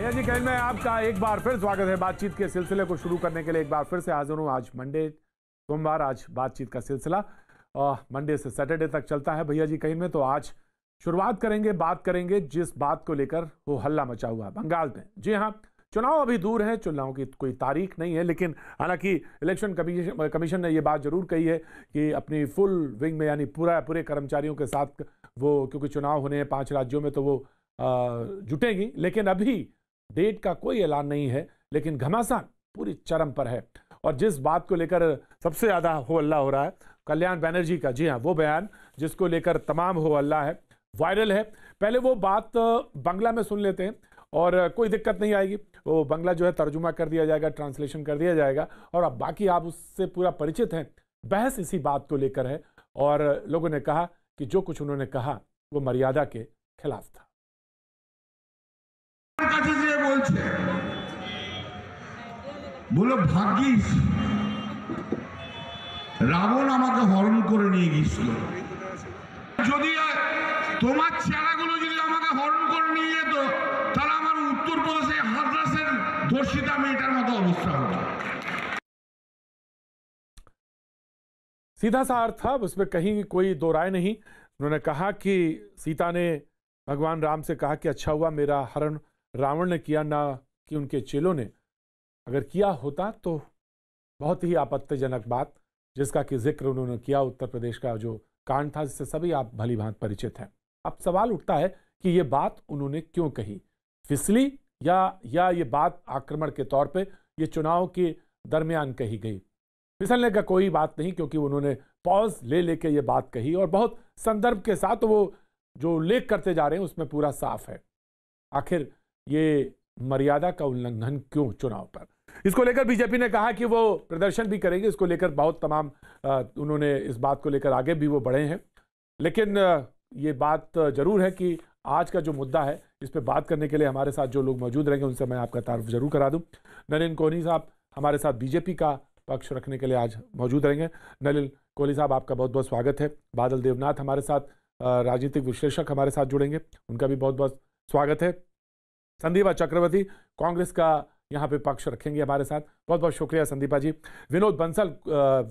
भैया जी कल में आपका एक बार फिर स्वागत है। बातचीत के सिलसिले को शुरू करने के लिए एक बार फिर से हाजिर हूँ। आज मंडे सोमवार, आज बातचीत का सिलसिला मंडे से सैटरडे तक चलता है भैया जी कहीं में। तो आज शुरुआत करेंगे, बात करेंगे जिस बात को लेकर वो हल्ला मचा हुआ बंगाल में। जी हाँ, चुनाव अभी दूर है, चुनाव की कोई तारीख नहीं है, लेकिन हालांकि इलेक्शन कमीशन ने ये बात जरूर कही है कि अपनी फुल विंग में यानी पूरे कर्मचारियों के साथ वो, क्योंकि चुनाव होने हैं 5 राज्यों में, तो वो जुटेंगी। लेकिन अभी डेट का कोई ऐलान नहीं है, लेकिन घमासान पूरी चरम पर है। और जिस बात को लेकर सबसे ज्यादा हो हल्ला हो रहा है, कल्याण बनर्जी का, जी हाँ, वो बयान जिसको लेकर तमाम हो हल्ला है, वायरल है। पहले वो बात बांग्ला में सुन लेते हैं और कोई दिक्कत नहीं आएगी। वो बांग्ला जो है तर्जुमा कर दिया जाएगा, ट्रांसलेशन कर दिया जाएगा, और अब बाकी आप उससे पूरा परिचित हैं। बहस इसी बात को लेकर है और लोगों ने कहा कि जो कुछ उन्होंने कहा वो मर्यादा के खिलाफ था। बोलो भाग्यिस রাবণ আমাকে হরণ করে নিয়ে গিয়েছিল। যদি তোমার চেলাগুলো যদি আমাকে হরণ করে নিয়ে যেত, তাহলে আমার উত্তরপ্রদেশে হাথরাসের ধর্ষিতা মেয়েটার মতো অবস্থা হতো। सीधा सा अर्थ था, उसमें कहीं कोई दो राय नहीं। उन्होंने कहा कि सीता ने भगवान राम से कहा कि अच्छा हुआ मेरा हरण रावण ने किया, ना कि उनके चेलों ने। अगर किया होता तो बहुत ही आपत्तिजनक बात, जिसका कि जिक्र उन्होंने किया उत्तर प्रदेश का जो कांड था, जिससे सभी आप भली भांति परिचित हैं। अब सवाल उठता है कि ये बात उन्होंने क्यों कही, फिसली या ये बात आक्रमण के तौर पे ये चुनाव के दरमियान कही गई। फिसलने का कोई बात नहीं, क्योंकि उन्होंने पॉज ले लेके ये बात कही और बहुत संदर्भ के साथ वो जो उल्लेख करते जा रहे हैं उसमें पूरा साफ है। आखिर ये मर्यादा का उल्लंघन क्यों चुनाव पर, इसको लेकर बीजेपी ने कहा कि वो प्रदर्शन भी करेंगे। इसको लेकर बहुत तमाम उन्होंने इस बात को लेकर आगे भी वो बढ़े हैं। लेकिन ये बात जरूर है कि आज का जो मुद्दा है, इस पर बात करने के लिए हमारे साथ जो लोग मौजूद रहेंगे उनसे मैं आपका तारुफ जरूर करा दूं। नलिन कोहली साहब हमारे साथ बीजेपी का पक्ष रखने के लिए आज मौजूद रहेंगे। नलिन कोहली साहब, आपका बहुत बहुत स्वागत है। बादल देवनाथ हमारे साथ राजनीतिक विश्लेषक हमारे साथ जुड़ेंगे, उनका भी बहुत बहुत स्वागत है। संदीपा चक्रवर्ती कांग्रेस का यहाँ पे पक्ष रखेंगे हमारे साथ, बहुत बहुत शुक्रिया संदीपा जी। विनोद बंसल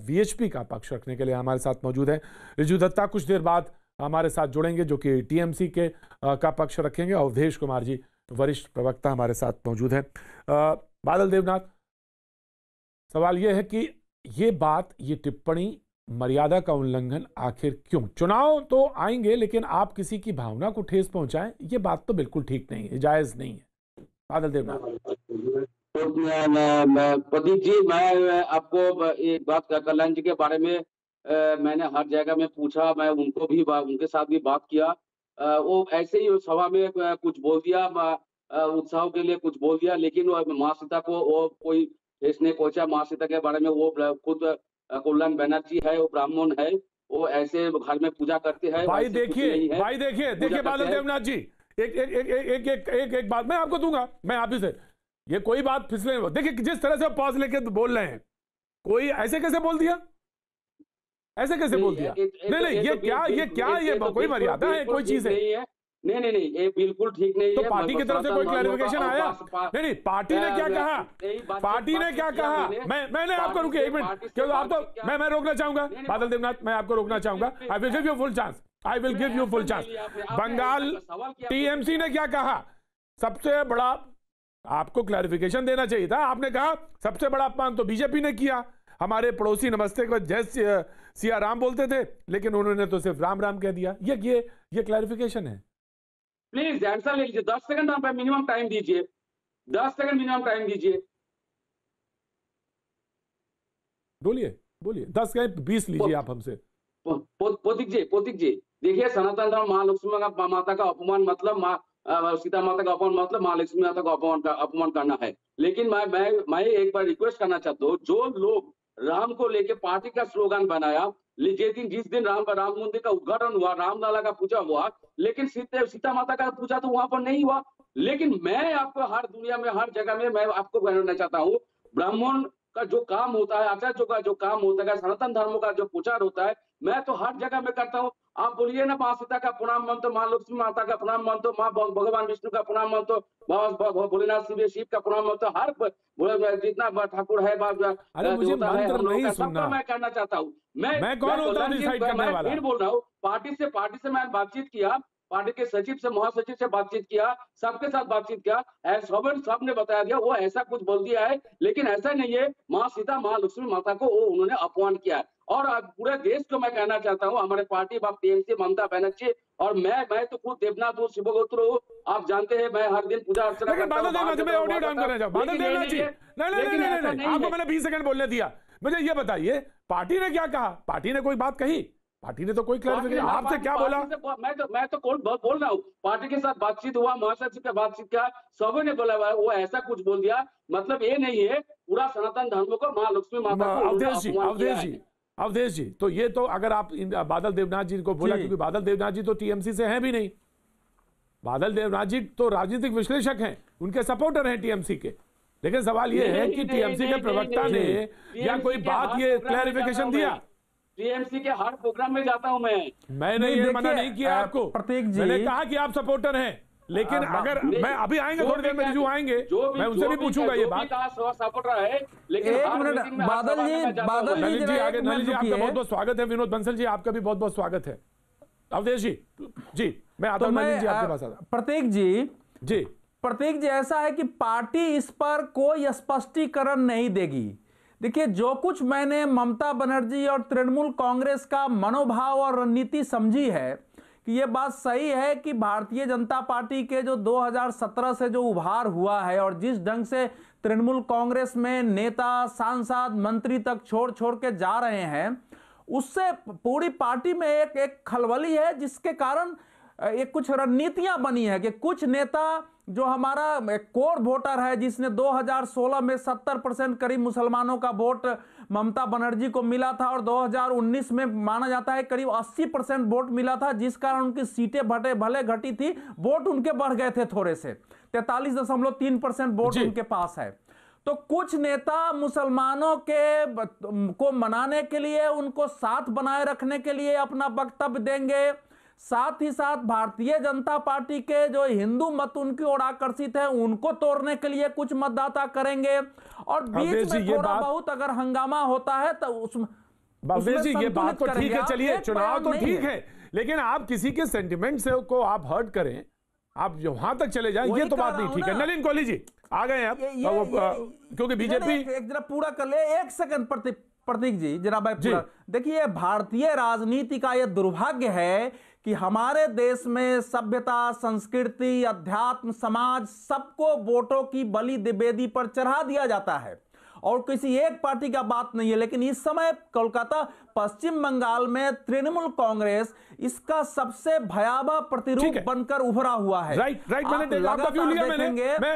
वीएचपी का पक्ष रखने के लिए हमारे साथ मौजूद है। रिजू दत्ता कुछ देर बाद हमारे साथ जुड़ेंगे, जो कि टीएमसी के का पक्ष रखेंगे। और अवधेश कुमार जी वरिष्ठ प्रवक्ता हमारे साथ मौजूद हैं। बादल देवनाथ, सवाल यह है कि ये बात, ये टिप्पणी, मर्यादा का उल्लंघन आखिर क्यों? चुनाव तो आएंगे, लेकिन आप किसी की भावना को ठेस पहुंचाएं, ये बात तो बिल्कुल ठीक नहीं है, जायज नहीं है। बादल देवनाथ। प्रदीप जी, मैं आपको एक बात, कल्याण जी के बारे में मैंने हर जगह में पूछा, मैं उनको भी उनके साथ भी बात किया। वो ऐसे ही सभा में कुछ बोल दिया, उत्साह के लिए कुछ बोल दिया, लेकिन माँ सीता को वो कोई ठेस नहीं पहुंचा। माँ सीता के बारे में वो खुद कल्याण बनर्जी है, वो ब्राह्मण है, वो ऐसे घर में पूजा करते हैं। भाई देखिए बादल देवनाथ जी, एक बात मैं आपको दूंगा, मैं आप ही से ये कोई बात फिसले। देखिए जिस तरह से पॉज लेके बोल रहे हैं, कोई ऐसे कैसे बोल दिया, ऐसे कैसे बोल दिया? नहीं, ये कोई मर्यादा है, कोई चीज है? नहीं, ये बिल्कुल ठीक नहीं है। तो पार्टी की तरफ से कोई क्लैरिफिकेशन आया? नहीं, पार्टी ने क्या कहा? पार्टी ने क्या कहा? मैंने आपको रुके एक मिनट, क्योंकि आप तो मैं रोकना चाहूंगा बादल देवनाथ, मैं आपको रोकना चाहूंगा। I will give you full chance, I will give you full chance. Bengal TMC ने क्या कहा? सबसे बड़ा, आपको क्लैरिफिकेशन देना चाहिए था। आपने कहा सबसे बड़ा अपमान तो बीजेपी ने किया, हमारे पड़ोसी नमस्ते को जय सिया राम बोलते थे, लेकिन उन्होंने तो सिर्फ राम राम कह दिया। ये क्लैरिफिकेशन है। प्लीज आंसर ले लीजिए, 10 सेकंड आप मिनिमम टाइम दीजिए, 10 सेकंड मिनिमम टाइम दीजिए। बोलिए 10 के 20 लीजिए आप हमसे। पोतिक जी, देखिए, सनातन धर्म माँ लक्ष्मी माता का अपमान मतलब सीता माता का अपमान मतलब माँ लक्ष्मी माता का अपमान करना है। लेकिन मैं एक बार रिक्वेस्ट करना चाहता हूँ, जो लोग राम को लेके पार्टी का स्लोगन बनाया, जिस दिन राम मंदिर का उद्घाटन हुआ, रामलला का पूजा हुआ, लेकिन सीता माता का पूजा तो वहां पर नहीं हुआ। लेकिन मैं आपको हर दुनिया में, हर जगह में मैं आपको कहना चाहता हूँ, ब्राह्मण का जो काम होता है, आचार्यों का जो काम होता है, सनातन धर्म का जो प्रचार होता है, मैं तो हर जगह में करता हूँ। आप बोलिए ना, माँ सीता का प्रणाम मंत्र, माँ लक्ष्मी माता का प्रणाम मंत्र, माँ भगवान विष्णु का प्रणाम मंत्र, भोलेनाथ शिव का प्रणाम मंत्र, हर जितना ठाकुर है अरे मुझे देवता है, मंत्र हम लोगों नहीं का सुनना। सबका मैं कहना चाहता हूँ। मैं कौन होता हूँ डिसाइड करने वाला? फिर बोल रहा हूँ, पार्टी से मैं बातचीत किया, पार्टी के सचिव से, महासचिव से बातचीत किया, सबके साथ बातचीत किया, सब ने बताया दिया, वो ऐसा कुछ बोल दिया है, लेकिन ऐसा नहीं है। माँ सीता, माँ लक्ष्मी माता को वो उन्होंने अपमान किया है। और पूरे देश को मैं कहना चाहता हूँ, हमारे पार्टी बाप टीएमसी, ममता बनर्जी और मैं तो खुद देवनाथ हूँ, शिवगोत्र हूँ, आप जानते हैं, मैं हर दिन पूजा अर्चना करता हूँ। बादल देवनाथ जी, नहीं, आपको मैंने 20 सेकंड बोलने दिया। मुझे ये बताइए, पार्टी ने क्या कहा? पार्टी ने कोई बात कही? पार्टी ने तो कोई क्लैरिफिकेशन, आपसे क्या बोला? मैं तो बोल रहा हूँ, पार्टी के साथ बातचीत हुआ, महासचिव से बातचीत किया, सबों ने बोला वो ऐसा कुछ बोल दिया, मतलब ये नहीं है पूरा सनातन धर्म को माँ लक्ष्मी माता को। अवधेश जी, तो ये तो अगर आप बादल देवनाथ जी को बोला, क्योंकि बादल देवनाथ जी तो टीएमसी से हैं भी नहीं। बादल देवनाथ जी तो राजनीतिक विश्लेषक हैं, उनके सपोर्टर हैं टीएमसी के। लेकिन सवाल ये है कि टीएमसी के प्रवक्ता ने या कोई बात ये क्लैरिफिकेशन दिया? टीएमसी के हर प्रोग्राम में जाता हूं मैंने ये मना नहीं किया आपको, प्रतीक जी, मैंने कहा कि आप सपोर्टर हैं, लेकिन अगर मैं अभी आएंगे थोड़ी देर में, रिजू आएंगे, मैं उनसे भी पूछूंगा ये बात। सपोर्टर है, लेकिन एक मिनट, बादल जी आगे, नलिन जी आपका बहुत बहुत स्वागत है। विनोद बंसल जी आपका भी बहुत बहुत स्वागत है। अवधेश जी मैं आता हूं, नलिन जी आपके पास आता। प्रतीक जी ऐसा है कि पार्टी इस पर कोई स्पष्टीकरण नहीं देगी। देखिए, जो कुछ मैंने ममता बनर्जी और तृणमूल कांग्रेस का मनोभाव और रणनीति समझी है कि यह बात सही है कि भारतीय जनता पार्टी के जो 2017 से जो उभार हुआ है और जिस ढंग से तृणमूल कांग्रेस में नेता, सांसद, मंत्री तक छोड़ के जा रहे हैं, उससे पूरी पार्टी में एक खलबली है, जिसके कारण एक कुछ रणनीतियां बनी है कि कुछ नेता, जो हमारा कोर वोटर है जिसने 2016 में 70% करीब मुसलमानों का वोट ममता बनर्जी को मिला था और 2019 में माना जाता है करीब 80% वोट मिला था, जिस कारण उनकी सीटें भले घटी थी, वोट उनके बढ़ गए थे थोड़े से, 43.3% वोट उनके पास है। तो कुछ नेता मुसलमानों को मनाने के लिए, उनको साथ बनाए रखने के लिए अपना वक्तव्य देंगे, साथ ही साथ भारतीय जनता पार्टी के जो हिंदू मत उनकी ओर आकर्षित है उनको तोड़ने के लिए कुछ मतदाता करेंगे, और बीच में थोड़ा बहुत अगर हंगामा होता है तो उसमें जी ये बात तो ठीक है, चलिए चुनाव तो ठीक है, लेकिन आप किसी के सेंटिमेंट से को आप हर्ट करें, आप वहां तक चले जाएं, ये तो बात नहीं ठीक है। नलिन कोहली जी आ गए आप, क्योंकि बीजेपी जरा पूरा कर ले, एक सेकंड प्रतीक जी, जरा भाई पूरा देखिए, भारतीय राजनीति का यह दुर्भाग्य है कि हमारे देश में सभ्यता, संस्कृति, अध्यात्म, समाज सबको वोटों की बलि बेदी पर चढ़ा दिया जाता है और किसी एक पार्टी का बात नहीं है। लेकिन इस समय कोलकाता, पश्चिम बंगाल में तृणमूल कांग्रेस इसका सबसे भयावह प्रतिरूप बनकर उभरा हुआ है। राइट, मैंने आपका व्यू लिया।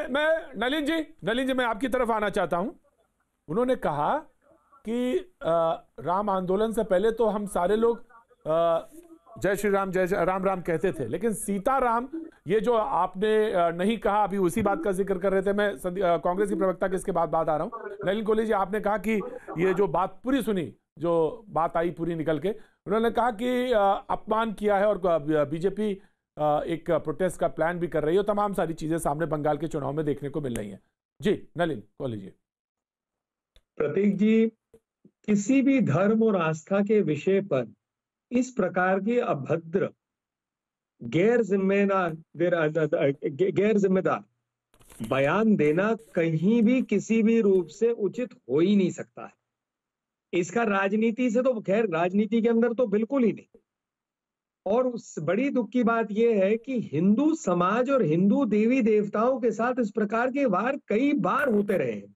मैं नलिन जी मैं आपकी तरफ आना चाहता हूं। उन्होंने कहा कि राम आंदोलन से पहले तो हम सारे लोग जय श्री राम, जय राम राम कहते थे, लेकिन सीताराम, ये जो आपने नहीं कहा, अभी उसी बात का जिक्र कर रहे थे, मैं कांग्रेस की प्रवक्ता के इसके बाद आ रहा हूं। नलिन कोहली जी, आपने कहा कि ये जो बात पूरी सुनी, जो बात आई पूरी निकल के, उन्होंने कहा कि अपमान किया है और बीजेपी एक प्रोटेस्ट का प्लान भी कर रही है, तमाम सारी चीजें सामने बंगाल के चुनाव में देखने को मिल रही है। जी नलिन कोहली जी। प्रतीक जी, किसी भी धर्म और आस्था के विषय पर इस प्रकार के अभद्र, गैर जिम्मेदार बयान देना कहीं भी किसी भी रूप से उचित हो ही नहीं सकता है। इसका राजनीति से तो खैर, राजनीति के अंदर तो बिल्कुल ही नहीं। और उस बड़ी दुख की बात यह है कि हिंदू समाज और हिंदू देवी देवताओं के साथ इस प्रकार के वार कई बार होते रहे हैं।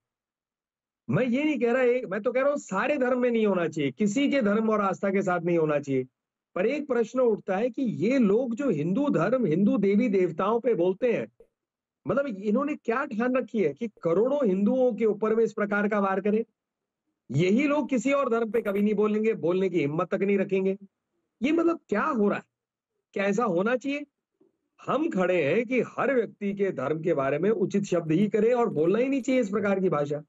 मैं ये नहीं कह रहा, मैं तो कह रहा हूं सारे धर्म में नहीं होना चाहिए, किसी के धर्म और आस्था के साथ नहीं होना चाहिए। पर एक प्रश्न उठता है कि ये लोग जो हिंदू धर्म, हिंदू देवी देवताओं पे बोलते हैं, मतलब इन्होंने क्या ठान रखी है कि करोड़ों हिंदुओं के ऊपर में इस प्रकार का वार करें? यही लोग किसी और धर्म पे कभी नहीं बोलेंगे, बोलने की हिम्मत तक नहीं रखेंगे। ये मतलब क्या हो रहा है? क्या ऐसा होना चाहिए? हम खड़े हैं कि हर व्यक्ति के धर्म के बारे में उचित शब्द ही करे और बोलना ही नहीं चाहिए इस प्रकार की भाषा।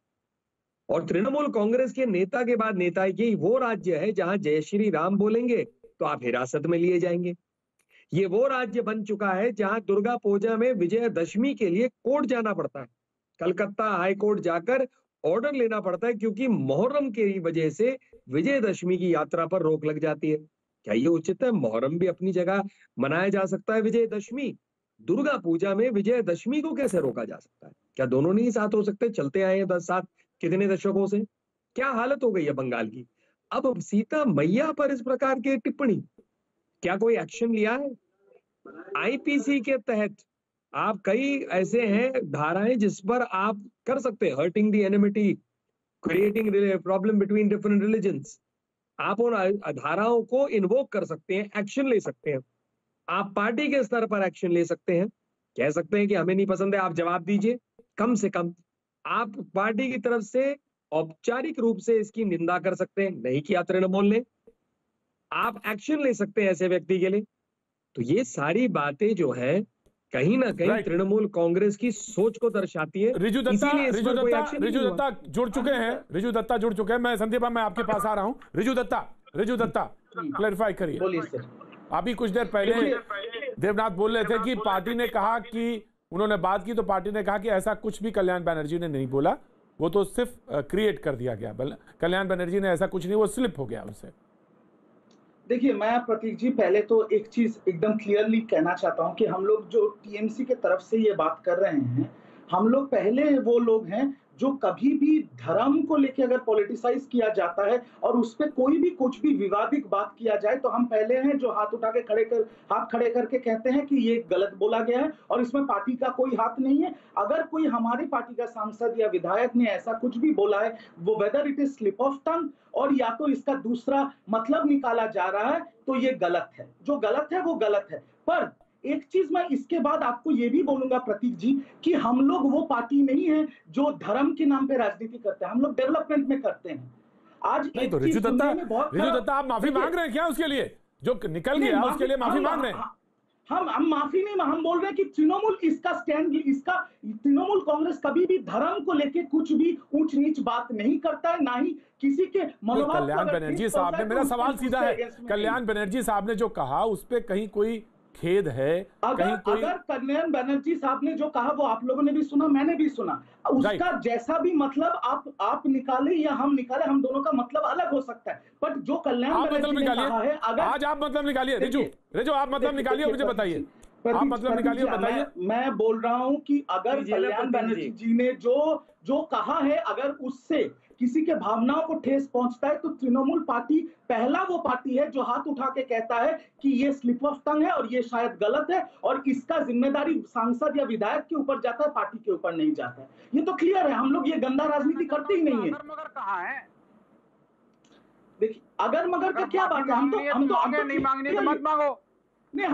और तृणमूल कांग्रेस के नेता के बाद नेता, यही वो राज्य है जहां जय श्री राम बोलेंगे तो आप हिरासत में लिए जाएंगे। ये वो राज्य बन चुका है जहां दुर्गा पूजा में विजयदशमी के लिए कोर्ट जाना पड़ता है, कलकत्ता हाई कोर्ट जाकर ऑर्डर लेना पड़ता है, क्योंकि मुहर्रम की वजह से विजयदशमी की यात्रा पर रोक लग जाती है। क्या ये उचित है? मुहर्रम भी अपनी जगह मनाया जा सकता है, विजयदशमी, दुर्गा पूजा में विजयदशमी को कैसे रोका जा सकता है? क्या दोनों नहीं साथ हो सकते? चलते आए हैं 10 सात कितने दशकों से, क्या हालत हो गई है बंगाल की। अब सीता मैया पर इस प्रकार की टिप्पणी, क्या कोई एक्शन लिया है? आईपीसी के तहत आप कई ऐसे हैं धाराएं जिस पर आप कर सकते हैं, hurting the enmity, creating problem between different religions, आप उन धाराओं को इन्वोक कर सकते हैं, एक्शन ले सकते हैं। आप पार्टी के स्तर पर एक्शन ले सकते हैं, कह सकते हैं कि हमें नहीं पसंद है, आप जवाब दीजिए। कम से कम आप पार्टी की तरफ से औपचारिक रूप से इसकी निंदा कर सकते हैं, नहीं किया तृणमूल ने, आप एक्शन ले सकते हैं ऐसे व्यक्ति के लिए। तो ये सारी बातें जो है कहीं ना कहीं तृणमूल कांग्रेस की सोच को दर्शाती है। रिजू दत्ता जुड़ चुके हैं, रिजू दत्ता जुड़ चुके हैं। मैं संदीपा, मैं आपके पास आ रहा हूं। रिजू दत्ता क्लैरिफाई करिए। बोलिए सर। अभी कुछ देर पहले देवनाथ बोल रहे थे कि पार्टी ने कहा कि उन्होंने बात की तो पार्टी ने कहा कि ऐसा कुछ भी कल्याण बनर्जी ने नहीं बोला, वो तो सिर्फ क्रिएट कर दिया गया। कल्याण बनर्जी ने ऐसा कुछ नहीं, वो स्लिप हो गया उनसे। देखिए, मैं प्रतीक जी पहले तो एक चीज एकदम क्लियरली कहना चाहता हूं कि हम लोग जो टीएमसी के तरफ से ये बात कर रहे हैं, हम लोग पहले वो लोग हैं जो कभी भी धर्म को लेके अगर पॉलिटिसाइज किया जाता है और उस पर कोई भी कुछ भी विवादित बात किया जाए तो हम पहले हैं जो हाथ उठा के हाथ खड़े करके कहते हैं कि ये गलत बोला गया है और इसमें पार्टी का कोई हाथ नहीं है। अगर कोई हमारी पार्टी का सांसद या विधायक ने ऐसा कुछ भी बोला है, वो whether it is slip of tongue और या तो इसका दूसरा मतलब निकाला जा रहा है, तो ये गलत है। जो गलत है वो गलत है। पर एक चीज मैं इसके बाद आपको ये भी बोलूंगा प्रतीक जी कि हम लोग वो पार्टी नहीं है जो धर्म के नाम पे राजनीति करते हैं, हम लोग डेवलपमेंट में करते हैं। आज नहीं तो रिजू दत्ता आप माफी मांग रहे हैं क्या उसके लिए जो निकल गया, उसके लिए माफी मांग रहे हैं? हम माफी नहीं, हम बोल रहे हैं कि तृणमूल इसका स्टैंड, इसका तृणमूल कांग्रेस कभी भी धर्म को लेके कुछ भी ऊंच नीच बात नहीं करता है, ना ही किसी के मनोभाव। कल्याण बनर्जी साहब ने, मेरा सवाल सीधा है, कल्याण बनर्जी साहब ने जो कहा उस पर कहीं कोई खेद है? अगर कल्याण बनर्जी साहब ने जो कहा वो आप लोगों ने भी सुना, मैंने भी सुना, उसका जैसा भी मतलब आप निकाले या हम निकाले, हम दोनों का मतलब अलग हो सकता है, बट जो कल्याण बनर्जी ने कहा है, अगर आज आप मतलब निकालिए, रिजू आप मतलब निकालिए, मुझे बताइए, आप मतलब निकालिए, बताइए। मैं बोल रहा हूं कि अगर कल्याण बनर्जी जी ने जो कहा है, अगर उससे किसी के भावनाओं को ठेस पहुंचता है, तो तृणमूल पार्टी पहला वो पार्टी है जो हाथ उठा के कहता है कि ये स्लिप ऑफ टंग है और ये शायद गलत है और इसका जिम्मेदारी सांसद या विधायक के ऊपर जाता है, पार्टी के ऊपर नहीं जाता है। ये तो क्लियर है, हम लोग ये गंदा राजनीति करते ही नहीं है। अगर मगर कहाँ है? देखिए, अगर मगर का क्या बात है, हम तो नहीं मांगनी तो मत मांगो। नहीं,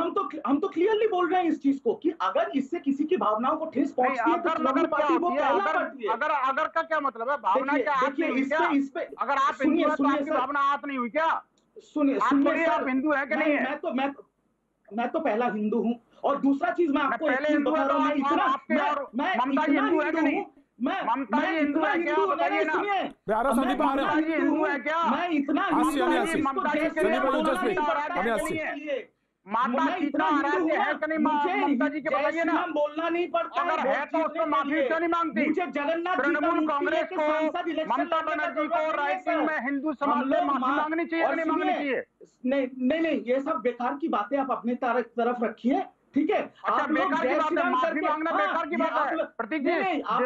हम तो क्लियरली बोल रहे हैं इस चीज को कि अगर इससे किसी की भावनाओं को ठेस पहुंचती है तो तृणमूल पार्टी वो पहला पार्टी है। अगर का क्या मतलब है? भावना क्या हाथ नहीं हुई क्या? अगर आप हिंदू हैं तो आपकी भावना हाथ नहीं हुई क्या? सुनिए आप हिंदू है कि नहीं है? मैं तो पहला हिंदू हूँ और दूसरा चीज मैं आपको एक चीज बता रहा हूँ, मैं इतना ममता जी हिंदू है कि नहीं? ममता जी हिंदू है क्या? बताइए ना। मैं इतना माता सीता आराध्य है कि नहीं? ममता जी के बताइए ना। बोलना नहीं पड़ता, अगर है तो उसको माफी क्यों नहीं मांगती? मुझे जगन्नाथ तृणमूल कांग्रेस को, ममता बनर्जी को राइटिंग में हिंदू समाज से माफी मांगनी चाहिए कि नहीं मांगनी चाहिए? नहीं, ये सब बेकार की बातें आप अपने तरफ रखिए, ठीक है? अच्छा, बेकार की बात है, माफी मांगना बेकार की बात है। प्रतीक जी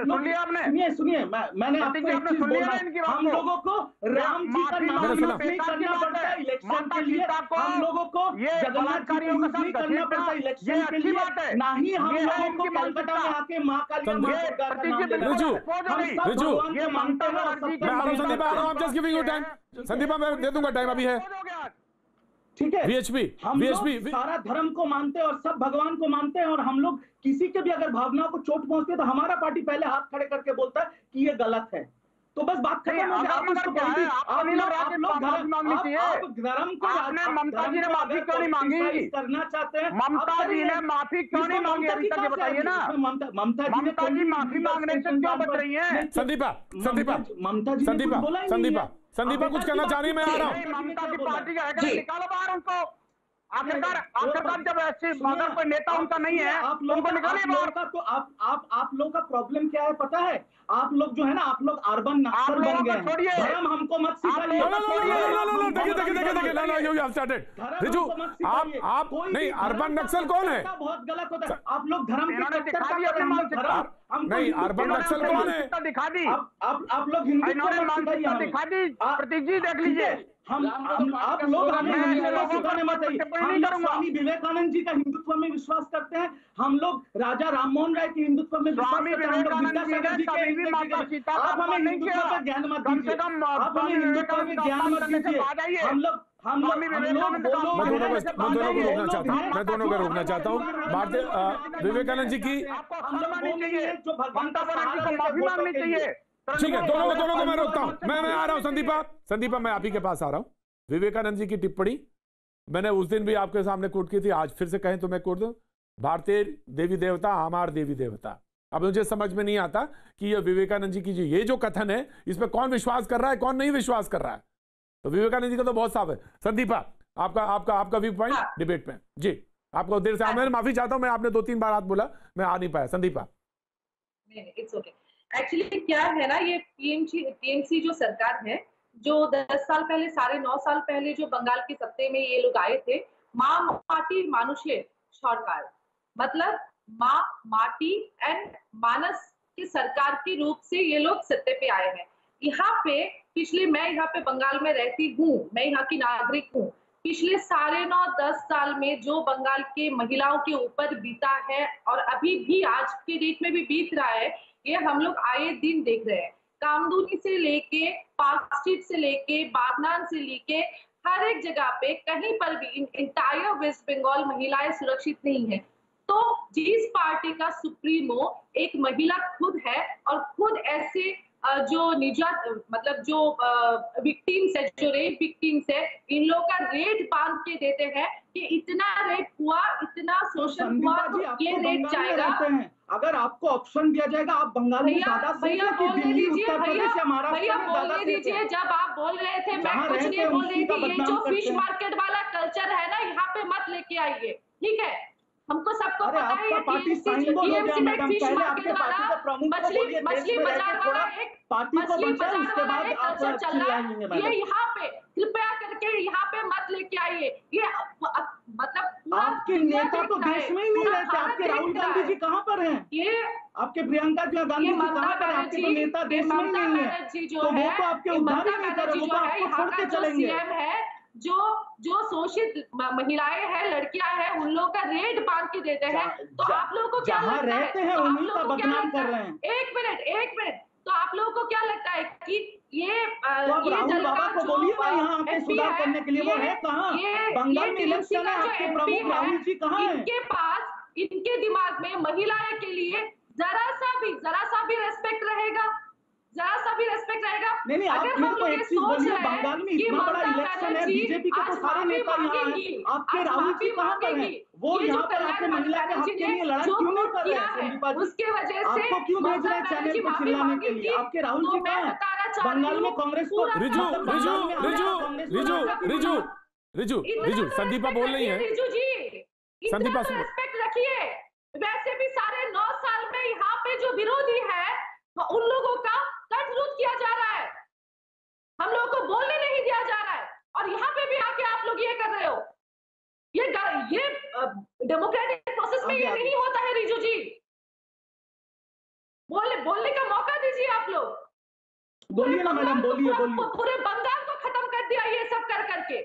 सुन लिया आपने? सुनिए, मैंने आपको एक चीज बोला, हम लोगों को राम जी का नाम नहीं करना पड़ता है इलेक्शन के लिए, हम लोगों को जगन्नाथ जी को नहीं करना पड़ता इलेक्शन के लिए, ना ही हम लोगों को कलकत्ता में आके माँ काली माँ दुर्गा का नाम लेना है। संदीपा मैं दे दूंगा टाइम, अभी है, ठीक है? वीएचपी हम लोग सारा धर्म को मानते हैं और सब भगवान को मानते हैं और हम लोग किसी के भी अगर भावनाओं को चोट पहुंचती है तो हमारा पार्टी पहले हाथ खड़े करके बोलता है कि ये गलत है। तो बस बात खत्म हो गई। आप उसको बोल दीजिए, आप लोग माफी मांगनी चाहिए। आप धर्म को, आपने ममता जी ने माफी क्यों नहीं मांगी? करना चाहते हैं ममता जी ने माफी क्यों नहीं मांगी अभी तक, ये बताइए ना। ममता जी माफी मांगने से क्यों बच रही है? संदीपा ममता जी संदीपा कुछ कहना चाह रही है, मैं आ रहा हूँ। ममता की पार्टी का है, निकालो बाहर उनको। आखिरकार जब ऐसे अगर कोई नेता उनका नहीं है आप लोगों उनको निकालिए बाहर। का तो आप लोगों का प्रॉब्लम क्या है पता है? आप लोग जो है ना, आप लोग अर्बन नक्सल बन गए हैं। धर्म हमको मत सिखाइए। रिजू, आप नहीं, अर्बन नक्सल कौन है? बहुत गलत होता है। आप लोग धर्म नहीं, अर्बन नक्सल कौन है? दिखा दी आप लोग हिंदू दिखा दी। प्रतीक जी देख लीजिए, आप लोग हमें हिंदुत्व सिखाने मत आइए। हम लोग स्वामी विवेकानंद जी का हिंदुत्व में विश्वास करते हैं। हम लोग राजा राममोहन राय के हिंदुत्व में विश्वास करते हैं। हम लोग विद्यासागर जी के आप हमें हिंदुत्व का ज्ञान मत दीजिए। आप हमें हिंदुत्व में ज्ञान मत दीजिए। हम लोग मैं दोनों को रोकना चाहता हूँ। भारतीय विवेकानंद जी की, ठीक है, दोनों को मैं रोकता हूँ। मैं आ रहा हूँ संदीपा, मैं आप ही के पास आ रहा हूँ। विवेकानंद जी की टिप्पणी मैंने उस दिन भी आपके सामने कोट की थी, आज फिर से कहें तो मैं कोट दूं। भारतीय देवी देवता हमार देवी देवता। अब मुझे समझ में नहीं आता कि ये विवेकानंद जी की ये जो कथन है, इसमें कौन विश्वास कर रहा है, कौन नहीं विश्वास कर रहा है। तो विवेकानंद जी का तो बहुत साफ है। संदीपा, आपका व्यू पॉइंट डिबेट में। जी, आपको देर से मैं माफी चाहता हूं, मैं आपने 2-3 बार हाथ बोला, मैं आ नहीं पाया। Sandeepa, it's okay. एक्चुअली क्या है ना, ये टीएमसी जो सरकार है, जो 10 साल पहले, 9.5 साल पहले जो बंगाल के सत्ते में ये लोग आए थे, माँ माटी मानुषे सरकार, मतलब माँ माटी एंड मानस की सरकार के रूप से ये लोग सत्ते पे आए हैं। यहाँ पे मैं यहाँ पे बंगाल में रहती हूँ, मैं यहाँ की नागरिक हूँ। पिछले 9.5-10 साल में जो बंगाल के महिलाओं के ऊपर बीता है और अभी भी आज के डेट में भी बीत रहा है, ये हम लोग आए दिन देख रहे हैं। कामदूनी से लेके, पार्क स्ट्रीट से लेके, बागनान से लेके, हर एक जगह पे कहीं पर भी इंटायर वेस्ट बंगाल महिलाएं सुरक्षित नहीं है। तो जिस पार्टी का सुप्रीमो एक महिला खुद है और खुद ऐसे जो निजात, मतलब जो विक्टिम्स है, जो रेप विक्टिम्स है, इन लोग का रेट बांध के देते हैं कि इतना रेप हुआ, इतना शोषण हुआ, तो ये रेट जाएगा। अगर आपको ऑप्शन दिया जाएगा, आप बंगाल में ज्यादा भैया बोलने दीजिए, भैया बोलने दीजिए। जब आप बोल रहे थे, मैं कुछ नहीं बोल रही थी। ये जो फिश मार्केट वाला कल्चर है ना, यहाँ पे मत लेके आइए, ठीक है? हमको सबको पता है, टीएमसी में फिश मार्केट वाला, मछली बाजार वाला एक मछली बाजार वाला एक कल्चर चल रहा है। ये यहाँ पे कृपया करके यहाँ पे मत लेके आइए। ये मतलब आपके नेता तो देश में ही नहीं रहते। आपके राहुल गांधी जी कहाँ पर हैं? ये आपके प्रियंका गांधी जी कहाँ पर? आपके तो नेता देश में ही नहीं है, तो वो तो आपके उद्धार ही नहीं कर रहे, वो तो आपको छोड़ के चलेंगे। जो शोषित महिलाएं हैं, लड़कियां हैं, उन लोगों का रेट बांध के देते हैं। तो आप लोगों को क्या लगता है? रहते हैं उन्हीं का बदनाम कर रहे हैं। एक मिनट, तो आप लोगों को क्या लगता है कि ये राहुल बाबा को बोलिए ना यहाँ आके सुधार करने के लिए, वो है कहाँ? बंगाल में इलेक्शन है, आपके प्रमुख राहुल जी कहाँ हैं? इनके पास, इनके दिमाग में महिलाएं के लिए जरा सा भी रेस्पेक्ट रहेगा? नहीं, आप मेरे को एक चीज बोलिए, बंगाल में इतना बड़ा इलेक्शन है, बीजेपी के तो सारे नेता यहाँ हैं, आपके राहुल जी कहाँ पर हैं? वो यहाँ पर आके महिला के हक के लिए लड़ाई क्यों नहीं कर रहे हैं? संदीपा जी, उसके वजह से आपको क्यों भेज रहे हैं चैनल को चिल्लाने के लिए? आपके राहुल जी कहाँ हैं? बंगाल में कांग्रेस को रिजू संदीपा बोल रही है। रिजू जी, संदीपा रेस्पेक्ट रखिए। वैसे भी 9.5 साल में यहाँ पे जो विरोधी है, उन लोगों का कटरूट किया जा रहा है, हम लोगों को बोलने नहीं दिया जा रहा है, और यहाँ पे भी आके आप लोग ये कर रहे हो। ये डेमोक्रेटिक प्रोसेस में ये नहीं होता है। रिजू जी, बोलने का मौका दीजिए। आप लोग बोलिए ना मैडम, बोलिए। पूरे बंगाल को खत्म कर दिया ये सब कर करके।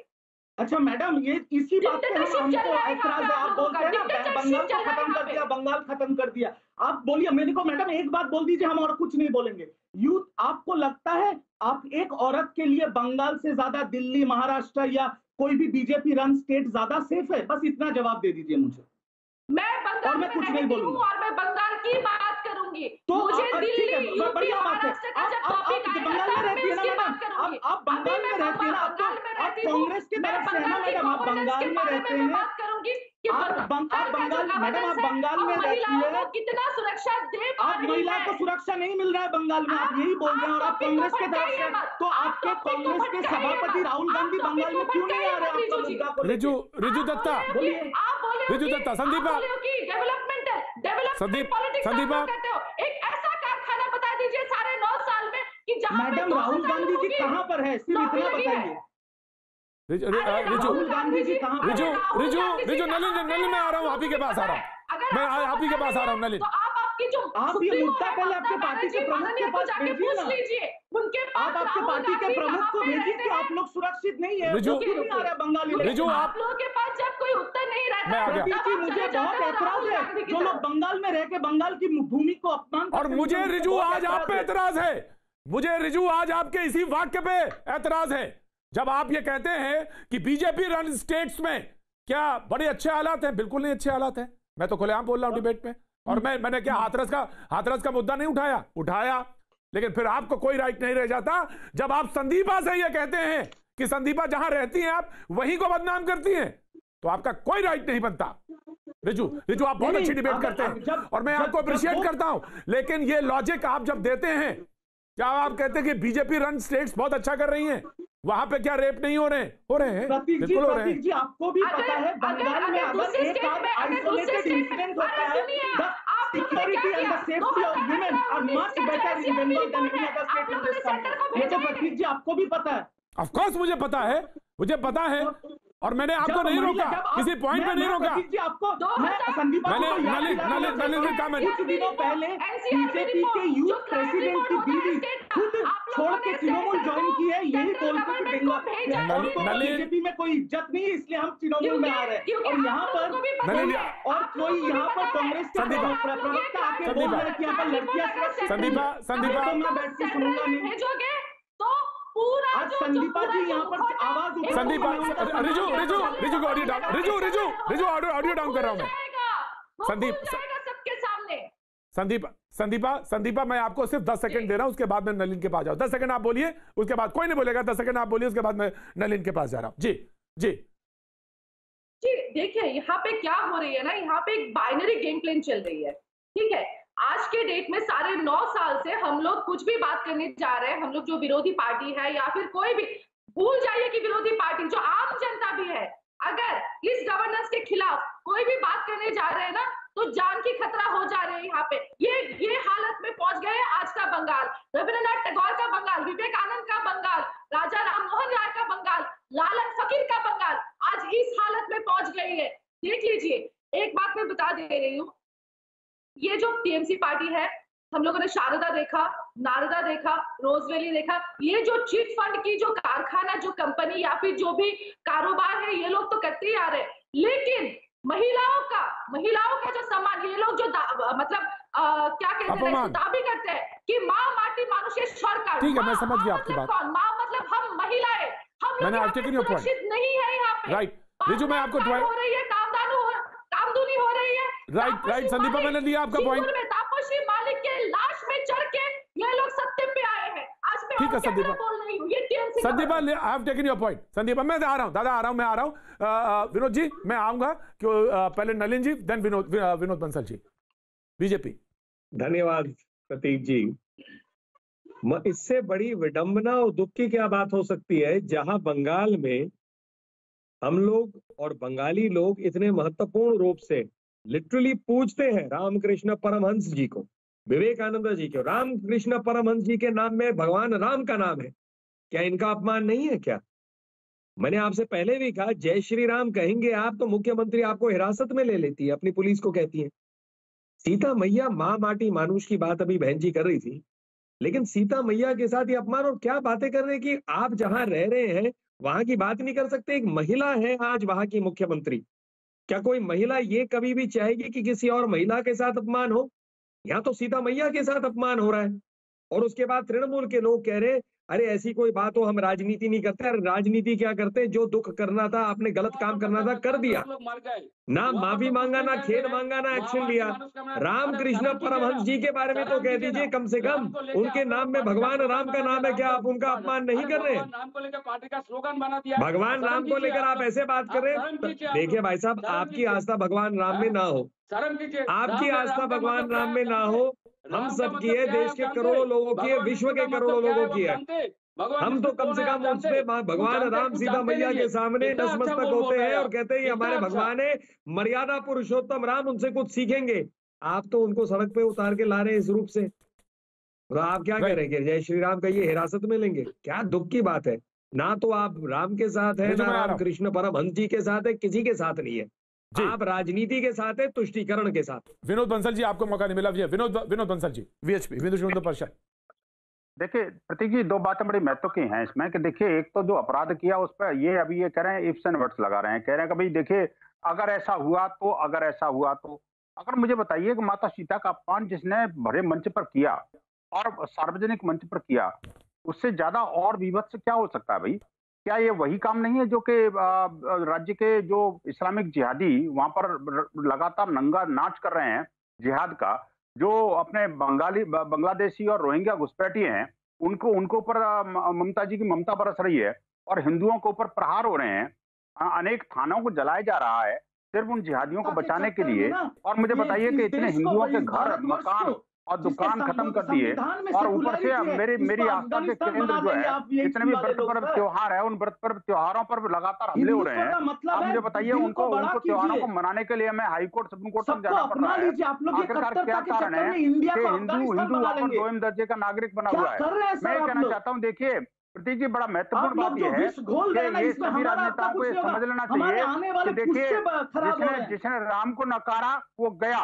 अच्छा मैडम, ये इसी बात पे हमको ऐतराज है। आप बोलते हैं ना बंगाल को खत्म कर दिया, बंगाल खत्म कर दिया। आप बोलिए। मेरे को मैडम एक बात बोल दीजिए, हम और कुछ नहीं बोलेंगे। यूथ, आपको लगता है आप एक औरत के लिए बंगाल से ज्यादा दिल्ली, महाराष्ट्र या कोई भी बीजेपी रन स्टेट ज्यादा सेफ है? बस इतना जवाब दे दीजिए मुझे। मैं बंगाल और मैं कुछ नहीं बोलूंगा, और मैं बंगाल की बात करूंगी। करूंगी। तो मुझे ठीक दिल्ली, है, यूपी, बढ़िया बात है। महाराष्ट्र का जब टॉपिक आएगा बंगाल में तब मैं रहती है ना इसकी बात मैडम, करूंगी। आप बंगाल में रहती है ना, आप कांग्रेस की तरफ से है ना मैडम, आप बंगाल में रहते हैं, बात करूंगी कि आप बंगाल, मैडम आप बंगाल में रहती महिलाओं है, को कितना सुरक्षा दे पा आप रही महिला है। को सुरक्षा नहीं मिल रहा है बंगाल में, आप यही बोल रहे हैं, और आप कांग्रेस के तरफ से, तो आपके कांग्रेस के सभापति राहुल गांधी बंगाल में क्यों नहीं आ रहे आपका मुद्दा को लेकर? रिजू दत्ता, रिजू दत्ता, संदीपा, संदीपा, एक ऐसा कारखाना बता दीजिए साढ़े 9 साल में कि जहां मैडम राहुल गांधी जी कहां पर है, सिर्फ इतना बताइए। राहुल गांधी जी कहां पर है? रिजू नलिन मैं आ रहा हूँ, आप ही के पास आ रहा हूँ, मैं आप ही के पास आ रहा हूँ नलिन। आप ये मुद्दा पहले आपके पार्टी के प्रमुख के पास भेजिए ना, आप आपके पार्टी के प्रमुख को भेजिए कि आप लोग सुरक्षित नहीं है, रिजू, क्यों नहीं आ रहा बंगाली लोग? रिजू, आप लोगों के पास जब कोई उत्तर नहीं रहता, मैं आ गया। जी मुझे बहुत ऐतराज है जो लोग बंगाल में रह के बंगाल की भूमि को अपमान करते और हैं, मुझे उनको रिजू बहुत आज आप पे ऐतराज है। एतराज है, मुझे रिजू आज आपके इसी वाक्य पे एतराज है, जब आप ये कहते हैं कि बीजेपी रन स्टेट्स में क्या बड़े अच्छे हालात हैं। बिल्कुल नहीं अच्छे हालात हैं, मैं तो खुलेआम बोल रहा हूं डिबेट में। और मैंने क्या हाथरस का मुद्दा नहीं उठाया, लेकिन फिर आपको कोई राइट नहीं रह जाता जब आप संदीपा से ये कहते हैं कि संदीपा जहां रहती हैं आप वहीं को बदनाम करती हैं, तो आपका कोई राइट नहीं बनता। रिजू आप बहुत अच्छी डिबेट करते हैं और मैं आपको अप्रिशिएट करता हूं, लेकिन ये लॉजिक आप जब देते हैं, क्या आप कहते हैं कि बीजेपी रन स्टेट्स बहुत अच्छा कर रही हैं, वहां पे क्या रेप नहीं हो रहे हैं? बिल्कुल हो रहे हैं। जी आपको भी पता है बंगाल में अगर एक आध आइसोलेटेड इंसिडेंट होता है, the security and the safety of women are much better in Bengal than any other state in this country. ये तो प्रतीक जी आपको भी पता है। ऑफ कोर्स मुझे पता है और मैंने आपको नहीं रोका, किसी पॉइंट पे नहीं रोका। मैंने कुछ दिनों पहले बीजेपी के यूथ प्रेसिडेंट की बीवी खुद छोड़ के तृणमूल ज्वाइन की है, यही बोलते कि बंगाल बीजेपी में कोई इज्जत नहीं है, इसलिए हम तृणमूल में आ रहे हैं। और यहाँ पर और कोई यहाँ पर कांग्रेस के प्रवक्ता आके बोल रहे हैं कि यहाँ पर लड़कियां संदीपा मैं बैठ के सुनूंगा नहीं। आज संदीपा जी यहाँ पर आवाज संदीपा, रिजू को audio down, Riju audio down कर रहा हूं मैं। संदीपा मैं आपको सिर्फ 10 सेकंड दे रहा हूं, उसके बाद मैं नलिन के पास जाऊं। 10 सेकंड आप बोलिए, उसके बाद कोई नहीं बोलेगा। 10 सेकंड आप बोलिए, उसके बाद मैं नलिन के पास जा रहा हूं। जी देखिए यहाँ पे क्या हो रही है ना, यहाँ पे एक बाइनरी गेम प्लान चल रही है, ठीक है। आज के डेट में साढ़े 9 साल से हम लोग कुछ भी बात करने जा रहे हैं, हम लोग जो विरोधी पार्टी है या फिर कोई भी, भूल जाइए कि विरोधी पार्टी जो आम जनता भी है, अगर इस गवर्नेंस के खिलाफ कोई भी बात करने जा रहे हैं ना, तो जान की खतरा हो जा रहे हैं। यहाँ पे ये हालत में पहुंच गए हैं आज का बंगाल, रविंद्रनाथ टैगोर का बंगाल, विवेकानंद का बंगाल, राजा राममोहन राय का बंगाल, लालन फकीर का बंगाल आज इस हालत में पहुंच गई है। देख लीजिए, एक बात मैं बता दे रही हूँ, ये जो टीएमसी पार्टी है, हम लोगों ने शारदा देखा, नारदा देखा, रोजवेली देखा, ये जो चिट फंड की जो कारखाना, जो कंपनी या फिर जो भी कारोबार है, ये लोग तो करते ही आ रहे हैं, लेकिन महिलाओं का जो सम्मान, ये लोग जो मतलब क्या कहते हैं, दावी करते हैं कि माँ माटी मानुषे सरकार। ठीक है, मैं समझ गया आपकी बात। माँ मतलब हम महिलाएं, हम लोग सुरक्षित नहीं है यहाँ पे। राइट रिजू, मैं आपको हो रही है, कामदूनी हो रही है। राइट संदीपा, मैंने लिया आपका पॉइंट। तापसी मालिक के लाश में चढ़ के ये लोग सत्ते पे आए हैं। आज मैं ठीक है संदीपा, बोल रही हूँ, ये TMC Sandeepa I have taken your point. Sandeepa मैं आ रहा हूँ, दादा मैं आ रहा हूँ। विनोद जी मैं आऊंगा, पहले नलिन जी, देन विनोद बंसल जी, बीजेपी। धन्यवाद प्रतीक जी। इससे बड़ी विडंबना और दुख की क्या बात हो सकती है, जहां बंगाल में हम लोग और बंगाली लोग इतने महत्वपूर्ण रूप से लिटरली पूजते हैं रामकृष्ण परमहंस जी को, विवेकानंद जी को। रामकृष्ण परमहंस जी के नाम में भगवान राम का नाम है, क्या इनका अपमान नहीं है क्या? मैंने आपसे पहले भी कहा, जय श्री राम कहेंगे आप तो मुख्यमंत्री आपको हिरासत में ले लेती है, अपनी पुलिस को कहती है। सीता मैया माँ माटी मानुष की बात अभी बहन जी कर रही थी, लेकिन सीता मैया के साथ ये अपमान, और क्या बातें कर रहे हैं कि आप जहां रह रहे हैं वहां की बात नहीं कर सकते। एक महिला है आज वहां की मुख्यमंत्री, क्या कोई महिला ये कभी भी चाहेगी कि किसी और महिला के साथ अपमान हो? यहाँ तो सीता मैया के साथ अपमान हो रहा है। और उसके बाद तृणमूल के लोग कह रहे अरे ऐसी कोई बात हो, हम राजनीति नहीं करते। अरे राजनीति क्या करते, जो दुख करना था, आपने गलत काम करना था, कर दिया ना, माफी मांगा ना, खेद मांगा ना, एक्शन लिया। रामकृष्ण परमहंस जी के बारे में तो कह दीजिए कम से कम, उनके नाम में भगवान राम का नाम है, क्या आप उनका अपमान नहीं कर रहे? नाम को लेकर पार्टी का स्लोगन बना दिया, भगवान राम को लेकर आप ऐसे बात कर रहे हैं? देखिए भाई साहब, आपकी आस्था भगवान राम में ना हो, आपकी आस्था भगवान राम में ना हो, हम सबकी है, देश के करोड़ों लोगों की है, विश्व के करोड़ों लोगों की है। हम तो कम से कम उसमें भगवान राम सीता मैया के सामने नतमस्तक होते हैं और कहते हैं हमारे भगवान है, मर्यादा पुरुषोत्तम राम, उनसे कुछ सीखेंगे। आप तो उनको सड़क पे उतार के ला रहे हैं इस रूप से, तो आप क्या कह रहे हैं? जय श्री राम का ये हिरासत में लेंगे? क्या दुख की बात है। ना तो आप राम के साथ है, ना रामकृष्ण परमहंस जी के साथ है, किसी के साथ नहीं है। आप राजनीति के साथ है, तुष्टीकरण के साथ। विनोद बंसल जी, आपको मौका नहीं मिला। विनोद बंसल जी, वीएचपी, विश्व हिंदू परिषद। देखिए प्रतीक जी, दो बातें बड़ी महत्व की हैं इसमें कि देखिए, एक तो जो अपराध किया उस पर ये अभी ये कह रहे हैं, इफ्स एंड बट्स लगा रहे हैं, कह रहे हैं कि भाई देखिए अगर ऐसा हुआ तो, अगर ऐसा हुआ तो। अगर मुझे बताइए कि माता सीता का अपमान जिसने भरे मंच पर किया और सार्वजनिक मंच पर किया, उससे ज्यादा और विभत्स क्या हो सकता है भाई? क्या ये वही काम नहीं है जो कि राज्य के जो इस्लामिक जिहादी वहां पर लगातार नंगा नाच कर रहे हैं जिहाद का, जो अपने बांग्लादेशी और रोहिंग्या घुसपैठिए हैं, उनको ऊपर ममता जी की ममता बरस रही है और हिंदुओं के ऊपर प्रहार हो रहे हैं। अनेक थानों को जलाया जा रहा है सिर्फ उन जिहादियों को बचाने के लिए। और मुझे बताइए कि इतने हिंदुओं के घर, मकान और दुकान खत्म कर दिए, और ऊपर से मेरी आस्था के केंद्र जो है, जितने भी व्रत पर्व त्योहार है, उन व्रत पर्व त्योहारों पर लगातार हमले हो रहे हैं। आप मुझे बताइए, उनको त्योहारों को मनाने के लिए हमें हाई कोर्ट, सुप्रीम कोर्ट तक जाना पड़ रहा है। आखिरकार क्या कारण है कि हिंदू वहां पर दोयम दर्जे का नागरिक बना हुआ है? मैं कहना चाहता हूँ, देखिए प्रतीक जी, बड़ा महत्वपूर्ण बात यह है कि ये सभी राजनेताओं को ये समझ लेना चाहिए कि देखिए, जिसने राम को नकारा वो गया,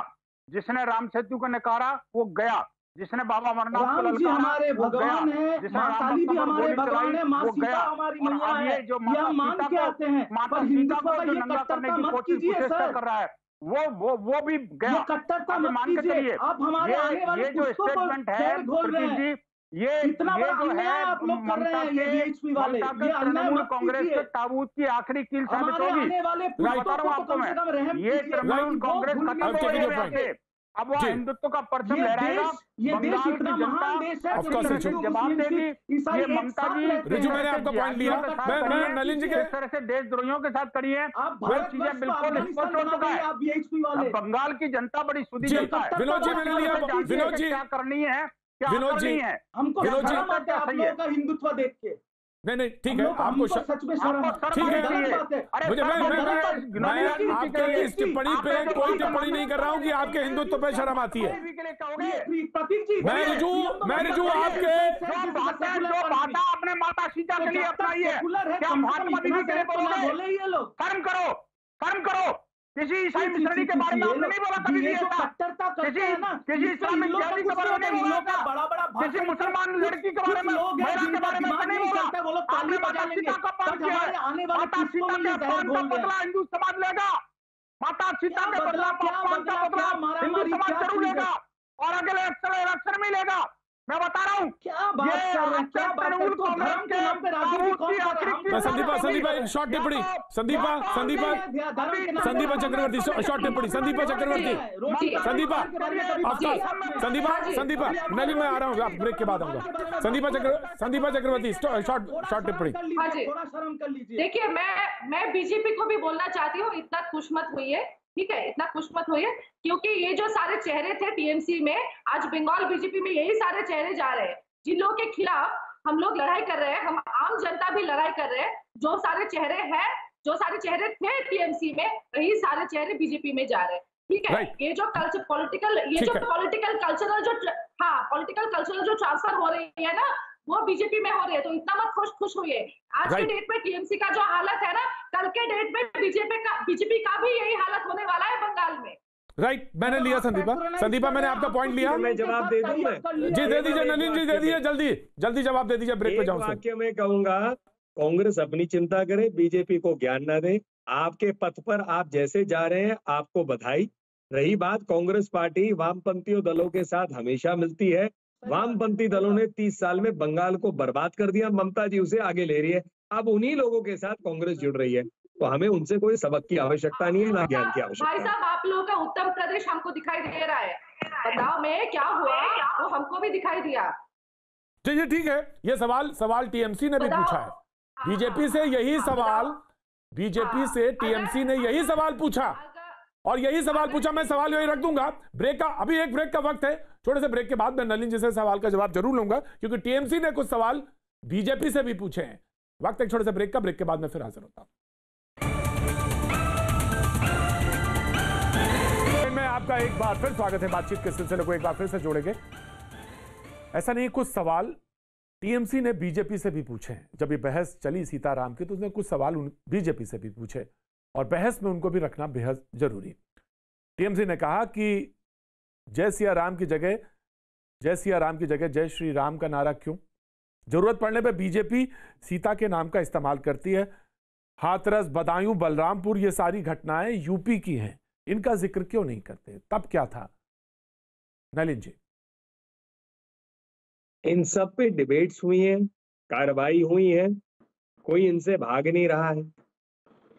जिसने राम सेतु को नकारा वो गया, जिसने बाबा अमरनाथ को ललकारा वो गया, जिसने राम भक्तों पर गोली चलाई वो गया। और अब ये जो माता सीता को जो नंगा करने की कोशिश कर रहा है वो भी गया। अब मान के चलिए, ये जो स्टेटमेंट है प्रतीक जी, ये जो है ममता के तृणमूल कांग्रेस के ताबूत की आखिरी कील साबित होगी। मैं बता रहा हूँ आपको, मैं ये तृणमूल कांग्रेस खत्म हो गई है, अब वह हिंदुत्व का परचम लहराएगा, बंगाल की जनता जवाब देगी। ये ममता जी, मैंने आपका पॉइंट लिया, मैं नलिन जी के इस तरह से देशद्रोहियों के साथ करी है, वो चीजें बिल्कुल स्पष्ट हो चुका है। बंगाल की जनता बड़ी सुधी जनता है। विनोद जी, मैंने लिया, विनोद जी क्या करनी है, विनोद जी, हमको शर्म आती है आप लोगों का हिंदुत्व देख के। नहीं ठीक है, आपको सच में शर्म ठीक है। मुझे मैं आपके इस टिप्पणी पे कोई टिप्पणी नहीं कर रहा हूँ कि आपके हिंदुत्व पे शर्म आती है। प्रतीक जी, मैं रिजू आपके जो भाषा अपने माता सीता के लिए अपनाई है, क्या महात्मा दीदी के लिए बोलोगे? कर्म करो, कर्म करो। किसी ईसाई मिशनरी के बारे में आपने नहीं बोला कभी भी ऐसा, किसी इस्लामिक जिहादी के बारे में नहीं बोला, किसी मुसलमान लड़की के बारे में, महिला के बारे में नहीं बोला। आपने माता सीता का अपमान किया है। माता सीता के अपमान का बदला हिंदू समाज लेगा, माता सीता के बदला अपमान का बदला हिंदू समाज जरूर लेगा, और अगले इलेक्शन में लेगा। मैं बता रहा हूँ क्या बात कर रहे हैं, क्या तृणमूल कांग्रेस के नाम पे संदीपा शॉर्ट टिप्पणी, संदीपा चक्रवर्ती शॉर्ट टिप्पणी, संदीपा नलिन, मैं आ रहा हूँ, आप ब्रेक के बाद आऊंगा। संदीपा चक्रवर्ती शॉर्ट टिप्पणी। देखिए, मैं बीजेपी को भी बोलना चाहती हूँ, इतना खुश मत हुई है, ठीक है, इतना खुश मत होइए, क्योंकि ये जो सारे चेहरे थे टीएमसी में, आज बंगाल बीजेपी में यही सारे चेहरे जा रहे हैं, जिन लोगों के खिलाफ हम लोग लड़ाई कर रहे हैं, हम आम जनता भी लड़ाई कर रहे हैं। जो सारे चेहरे हैं, जो सारे चेहरे थे टीएमसी में, वही सारे चेहरे बीजेपी में जा रहे हैं, ठीक है। ये जो पॉलिटिकल कल्चरल जो ट्रांसफर हो रही है ना, वो बीजेपी में हो रही है, तो इतना मत खुश हुई। आज के डेट में टीएमसी का जो हालत है ना, कल के डेट में बीजेपी का भी यही हालत होने वाला है बंगाल में। राइट, मैंने लिया संदीपा, मैंने आपका पॉइंट लिया। मैं जवाब दे दूं, मैं जी दे दीजिए, नलिन जी दे दीजिए, जल्दी जवाब दे दीजिए, ब्रेक पे जाऊं। वाक्य में कहूंगा, कांग्रेस अपनी चिंता करे, बीजेपी को ज्ञान न दे। आपके पथ पर आप जैसे जा रहे हैं, आपको बधाई। रही बात, कांग्रेस पार्टी वामपंथियों दलों के साथ हमेशा मिलती है, वामपंथी दलों ने 30 साल में बंगाल को बर्बाद कर दिया, ममता जी उसे आगे ले रही है। अब उन्हीं लोगों के साथ कांग्रेस जुड़ रही है, तो हमें उनसे कोई सबक की आवश्यकता नहीं है, ना ज्ञान की आवश्यकता भाई है। साहब, आप लोगों का उत्तर प्रदेश हमको दिखाई दे रहा है, बदलाव में क्या हुआ वो हमको भी दिखाई दिया। जी ठीक है, ये सवाल टीएमसी ने भी पूछा है, बीजेपी से यही सवाल, बीजेपी से टीएमसी ने यही सवाल पूछा, और यही सवाल पूछा। मैं सवाल यही रख दूंगा। ब्रेक का, अभी एक ब्रेक का वक्त है, छोटे से ब्रेक के बाद मैं नलिन जी से सवाल का जवाब जरूर लूंगा, क्योंकि टीएमसी ने कुछ सवाल बीजेपी से भी पूछे हैं। वक्त एक छोटे से ब्रेक का, ब्रेक के बाद मैं फिर हाजिर होता हूं। मैं आपका एक बार फिर स्वागत है, बातचीत के सिलसिले को एक बार फिर से जोड़ेंगे। ऐसा नहीं, कुछ सवाल टीएमसी ने बीजेपी से भी पूछे हैं। जब ये बहस चली सीताराम की, तो उसने कुछ सवाल बीजेपी से भी पूछे, और बहस में उनको भी रखना बेहद जरूरी। टीएमसी ने कहा कि जय सिया राम की जगह जय श्री राम का नारा क्यों? जरूरत पड़ने पर बीजेपी सीता के नाम का इस्तेमाल करती है। हाथरस, बदायूं, बलरामपुर, ये सारी घटनाएं यूपी की हैं, इनका जिक्र क्यों नहीं करते? तब क्या था? नलिन जी। इन सब पे डिबेट्स हुई हैं, कार्रवाई हुई है, कोई इनसे भाग नहीं रहा है,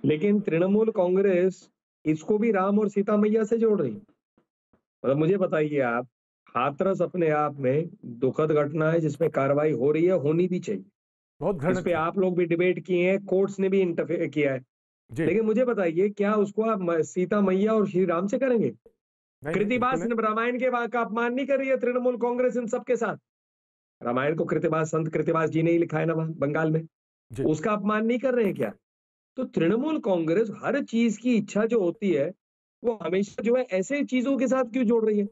लेकिन तृणमूल कांग्रेस इसको भी राम और सीता मैया से जोड़ रही है। मतलब मुझे बताइए आप, हाथरस अपने आप में दुखद घटना है जिसमें कार्रवाई हो रही है, होनी भी चाहिए। बहुत इस पे आप लोग भी डिबेट किए हैं, कोर्ट्स ने भी इंटरफेयर किया है, लेकिन मुझे बताइए, क्या उसको आप सीता मैया और श्री राम से करेंगे? कृतिवास रामायण के का अपमान नहीं कर रही है तृणमूल कांग्रेस इन सबके साथ? रामायण को कृतिवास, संत कृतिवास जी ने ही लिखा है ना बंगाल में, उसका अपमान नहीं कर रहे हैं क्या? तो तृणमूल कांग्रेस हर चीज की इच्छा जो होती है वो हमेशा जो है ऐसे चीजों के साथ क्यों जोड़ रही है?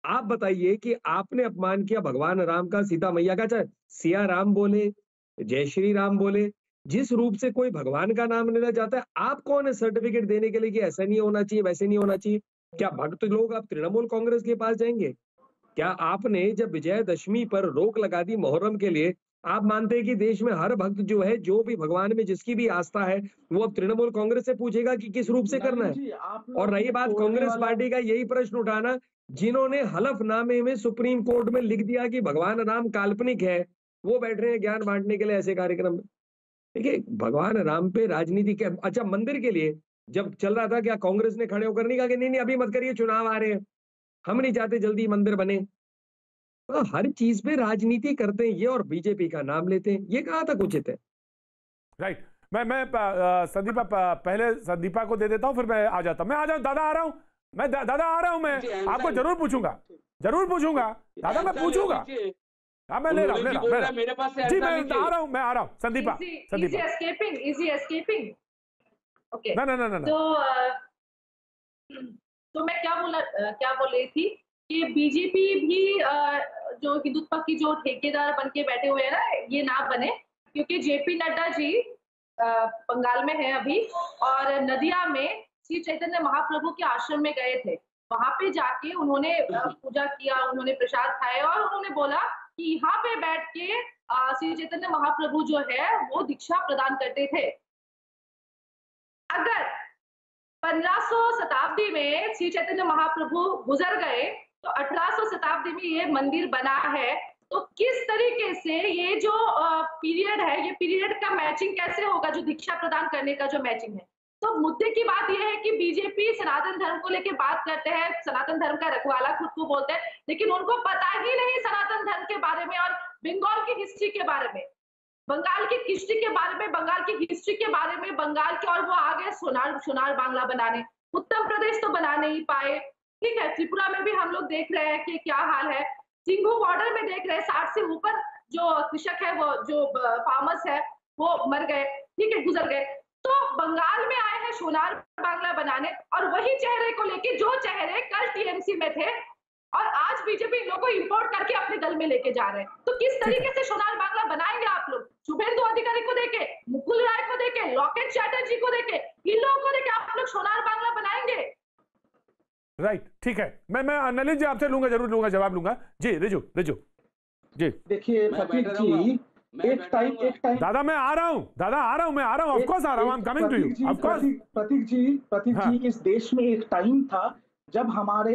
आप बताइए कि आपने अपमान किया भगवान राम का, सीता मैया का, चाहे सिया राम बोले, जय श्री राम बोले, जिस रूप से कोई भगवान का नाम लेना चाहता है, आप कौन है सर्टिफिकेट देने के लिए कि ऐसा नहीं होना चाहिए, वैसे नहीं होना चाहिए? क्या भक्त लोग आप तृणमूल कांग्रेस के पास जाएंगे? क्या आपने जब विजयदशमी पर रोक लगा दी मुहर्रम के लिए, आप मानते हैं कि देश में हर भक्त जो है, जो भी भगवान में जिसकी भी आस्था है, वो अब तृणमूल कांग्रेस से पूछेगा कि किस रूप से करना है? और रही बात कांग्रेस पार्टी का, यही प्रश्न उठाना, जिन्होंने हलफनामे में सुप्रीम कोर्ट में लिख दिया कि भगवान राम काल्पनिक है, वो बैठ रहे हैं ज्ञान बांटने के लिए ऐसे कार्यक्रम में। देखिए, भगवान राम पे राजनीति के, अच्छा मंदिर के लिए जब चल रहा था, क्या कांग्रेस ने खड़े होकर नहीं कहा कि नहीं अभी मत करिए, चुनाव आ रहे हैं, हम नहीं चाहते जल्दी मंदिर बने? तो हर चीज पे राजनीति करते हैं ये, और बीजेपी का नाम लेते हैं, ये कहाँ तक उचित है? राइट। मैं संदीपा, पहले संदीपा को दे देता हूं, फिर मैं आ जाता हूं। मैं आ जाऊं, दादा आ रहा हूं, मैं दादा आ रहा हूं, मैं आपको जरूर पूछूंगा दादा, मैं पूछूंगा। हाँ, मैं ले रहा हूँ मेरे पास से जी, मैं आ रहा हूँ संदीपा। Easy escaping. ओके, ना तो मैं क्या बोल रही थी कि बीजेपी भी जो हिंदुत्व की जो ठेकेदार बन के बैठे हुए हैं ना, ये ना बने, क्योंकि जेपी नड्डा जी बंगाल में है अभी, और नदिया में श्री चैतन्य महाप्रभु के आश्रम में गए थे। वहां पे जाके उन्होंने पूजा किया, उन्होंने प्रसाद खाया, और उन्होंने बोला कि यहाँ पे बैठ के श्री चैतन्य महाप्रभु जो है वो दीक्षा प्रदान करते थे। अगर 1500 शताब्दी में श्री चैतन्य महाप्रभु गुजर गए, तो 1800 शताब्दी में ये मंदिर बना है, तो किस तरीके से ये जो पीरियड है, ये पीरियड का मैचिंग कैसे होगा, जो दीक्षा प्रदान करने का जो मैचिंग है? तो मुद्दे की बात यह है कि बीजेपी सनातन धर्म को लेकर बात करते हैं, सनातन धर्म का रखवाला खुद को बोलते हैं, लेकिन उनको पता ही नहीं सनातन धर्म के बारे में, और बंगाल की हिस्ट्री के बारे में, बंगाल की हिस्ट्री के बारे में, बंगाल की हिस्ट्री के बारे में, बंगाल के, और वो आ गए सोनार बांग्ला बनाने। उत्तर प्रदेश तो बना नहीं पाए, ठीक है, त्रिपुरा में भी हम लोग देख रहे हैं कि क्या हाल है, सिंघू बॉर्डर में देख रहे हैं 60 से ऊपर जो कृषक है, वो जो फार्मर्स है, वो मर गए, ठीक है, गुजर गए। तो बंगाल में आए हैं सोनार बांग्ला बनाने, और वही चेहरे को लेके, जो चेहरे कल टीएमसी में थे, और आज बीजेपी इन लोगों को इंपोर्ट करके अपने दल में लेके जा रहे हैं। तो किस तरीके से सोनार बांग्ला बनाएंगे आप लोग? शुभेंदु अधिकारी को देके, मुकुल राय को देके, लॉकेट चैटर्जी को देके, इन लोगों को देके आप लोग सोनार बांग्ला बनाएंगे? राइट, ठीक है। मैं नलिन जी आपसे लूंगा, जरूर लूंगा, जवाब लूंगा। जी रिजू जी। देखिए प्रतीक जी, एक टाइम दादा मैं आ रहा हूं, मैं आ रहा हूं, ऑफ कोर्स आ रहा हूं, I am coming to you, of course. Prateek ji, इस देश में एक टाइम था जब हमारे